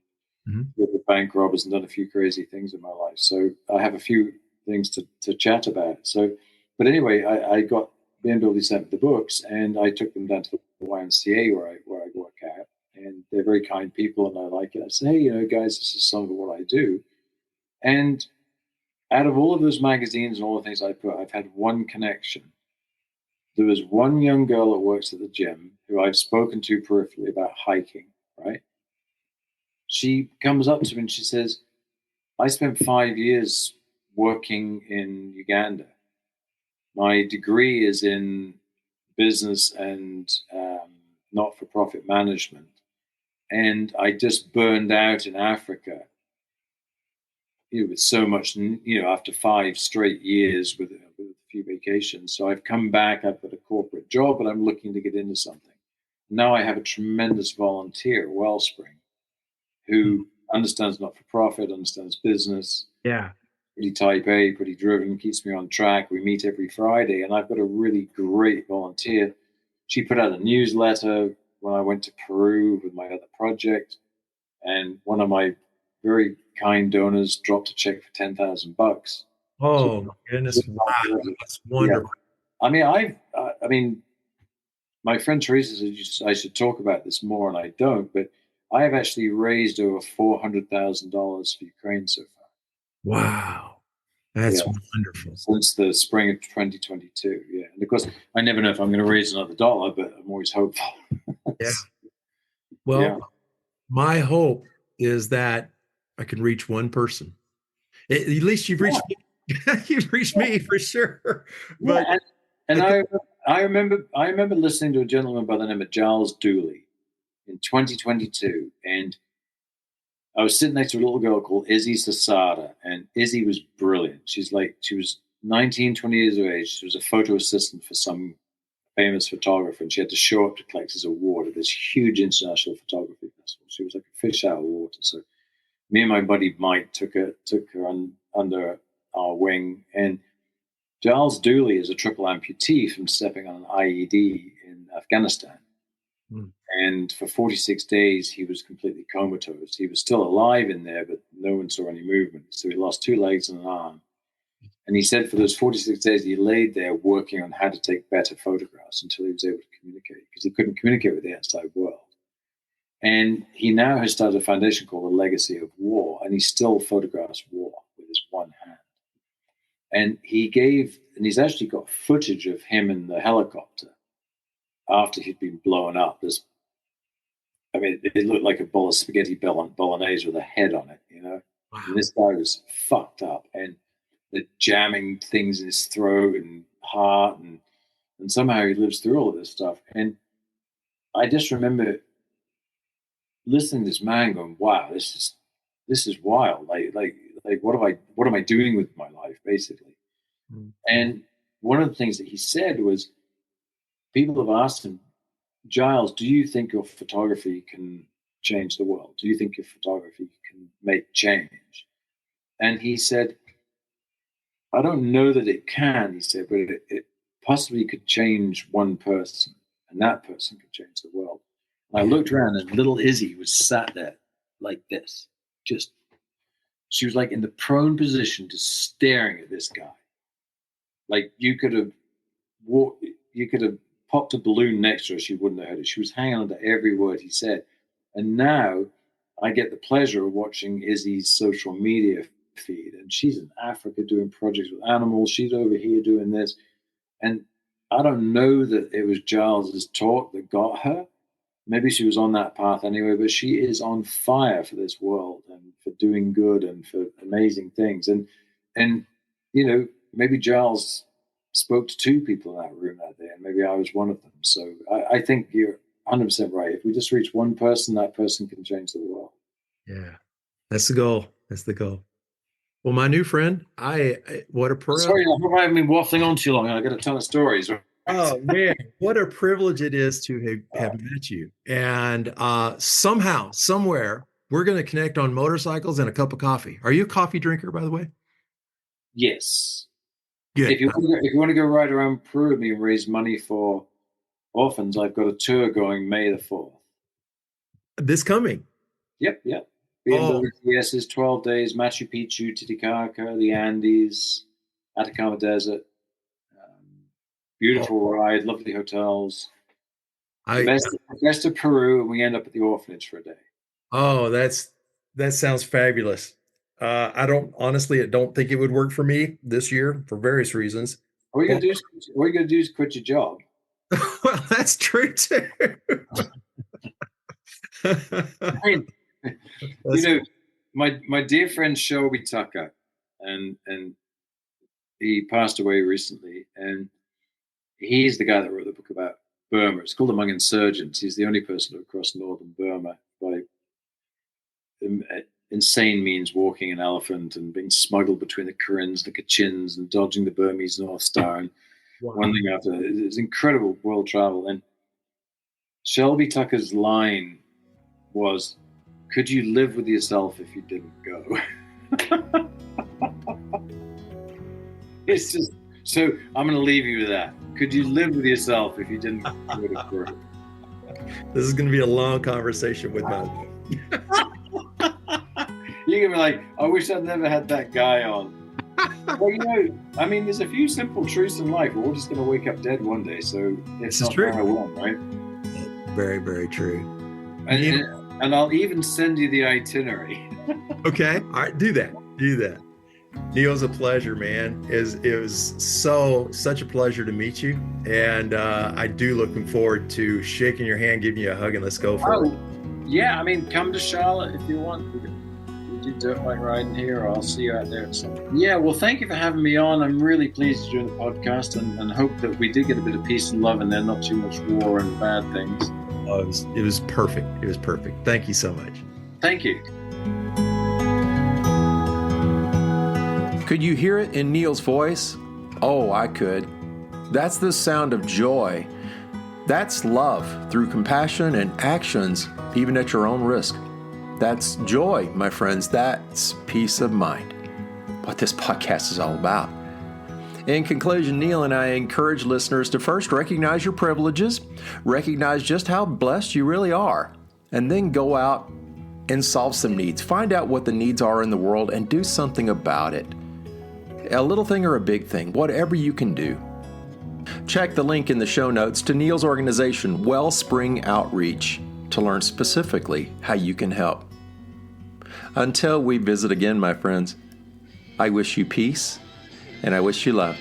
and with bank robbers, and done a few crazy things in my life. So I have a few things to chat about. So, but anyway, I got BMW sent me the books, and I took them down to the YMCA where I work at, and they're very kind people, and I like it. I say, "Hey, guys, this is some of what I do." And out of all of those magazines and all the things I put, I've had one connection. There was one young girl that works at the gym who I've spoken to peripherally about hiking, right? She comes up to me and she says, "I spent 5 years working in Uganda. My degree is in business and not for profit management. And I just burned out in Africa, with so much, after 5 straight years with a few vacations. So I've come back, I've got a corporate job, but I'm looking to get into something. Now I have a tremendous volunteer, Wellspring, who understands not for profit, understands business. Yeah. Pretty type A, pretty driven, keeps me on track. We meet every Friday, and I've got a really great volunteer. She put out a newsletter when I went to Peru with my other project, and one of my very kind donors dropped a check for $10,000. Oh my goodness! Wow, that's wonderful. Yeah. I mean, my friend Teresa said I should talk about this more, and I don't. But I have actually raised over $400,000 for Ukraine so far. Wow, that's wonderful. Since the spring of 2022, yeah. And of course, I never know if I'm going to raise another dollar, but I'm always hopeful. Yeah. Well, my hope is that I can reach one person. At least you've reached me. You've reached me for sure. But I remember listening to a gentleman by the name of Giles Dooley in 2022, and I was sitting next to a little girl called Izzy Sasada, and Izzy was brilliant. She was 19, 20 years of age. She was a photo assistant for some famous photographer, and she had to show up to collect his award at this huge international photography festival. She was like a fish out of water. So me and my buddy Mike took her under our wing. And Giles Dooley is a triple amputee from stepping on an IED in Afghanistan. And for 46 days, he was completely comatose. He was still alive in there, but no one saw any movement. So he lost 2 legs and an arm. And he said for those 46 days, he laid there working on how to take better photographs until he was able to communicate, because he couldn't communicate with the outside world. And he now has started a foundation called The Legacy of War, and he still photographs war with his one hand. And he's actually got footage of him in the helicopter after he'd been blown up. It looked like a bowl of spaghetti bolognese with a head on it, Wow. And this guy was fucked up, and the jamming things in his throat and heart, and somehow he lives through all of this stuff. And I just remember listening to this man going, "Wow, this is wild. Like what am I doing with my life, basically?" And one of the things that he said was, people have asked him, "Giles, do you think your photography can change the world? Do you think your photography can make change?" And he said, "I don't know that it can," he said, "but it possibly could change one person, and that person could change the world. And I looked around, and little Izzy was sat there like this, she was like in the prone position, just staring at this guy. Like you could have popped a balloon next to her, she wouldn't have heard it. She was hanging on to every word he said. And now I get the pleasure of watching Izzy's social media feed, and she's in Africa doing projects with animals. She's over here doing this. And I don't know that it was Giles's talk that got her. Maybe she was on that path anyway, but she is on fire for this world and for doing good and for amazing things. And you know, maybe Giles spoke to 2 people in that room that day, and maybe I was one of them. So I think you're 100% right. If we just reach one person, that person can change the world. Yeah, that's the goal. That's the goal. Well, my new friend, what a privilege. Sorry, I hope I haven't been waffling on too long. I got a ton of stories. Oh man, what a privilege it is to have met you. And somehow, somewhere, we're going to connect on motorcycles and a cup of coffee. Are you a coffee drinker, by the way? Yes. Good. If you want to go ride around Peru with me and raise money for orphans, I've got a tour going May the 4th. This coming? Yep. BMW GS is 12 days, Machu Picchu, Titicaca, the Andes, Atacama Desert. Beautiful ride, lovely hotels. The best of Peru, and we end up at the orphanage for a day. Oh, that sounds fabulous. I don't think it would work for me this year for various reasons. All you gotta do is quit your job. Well, that's true too. I mean, you know, my dear friend Shelby Tucker, and he passed away recently, and he's the guy that wrote the book about Burma. It's called Among Insurgents. He's the only person to cross northern Burma by insane means, walking an elephant and being smuggled between the Karins, the Kachins, and dodging the Burmese North Star, and one thing after another. It's incredible world travel. And Shelby Tucker's line was, "Could you live with yourself if you didn't go?" It's just, so I'm going to leave you with that. Could you live with yourself if you didn't go to Peru? This is going to be a long conversation with my wife. You're going to be like, I wish I'd never had that guy on. Well, you know, I mean, there's a few simple truths in life. We're all just going to wake up dead one day. So it's not true. far away, right? Very, very true. And I'll even send you the itinerary. Okay. All right. Do that. Neale, it's a pleasure, man. It was such a pleasure to meet you. And I do looking forward to shaking your hand, giving you a hug, and let's go for it. Yeah, I mean, come to Charlotte if you want. We do dirt bike riding here, or I'll see you out there at some. Yeah, well, thank you for having me on. I'm really pleased to join the podcast, and hope that we did get a bit of peace and love in there, not too much war and bad things. Oh, it was perfect. It was perfect. Thank you so much. Thank you. Could you hear it in Neale's voice? Oh, I could. That's the sound of joy. That's love through compassion and actions, even at your own risk. That's joy, my friends. That's peace of mind. What this podcast is all about. In conclusion, Neale and I encourage listeners to first recognize your privileges, recognize just how blessed you really are, and then go out and solve some needs. Find out what the needs are in the world and do something about it. A little thing or a big thing, whatever you can do. Check the link in the show notes to Neale's organization, Wellspring Outreach, to learn specifically how you can help. Until we visit again, my friends, I wish you peace and I wish you love.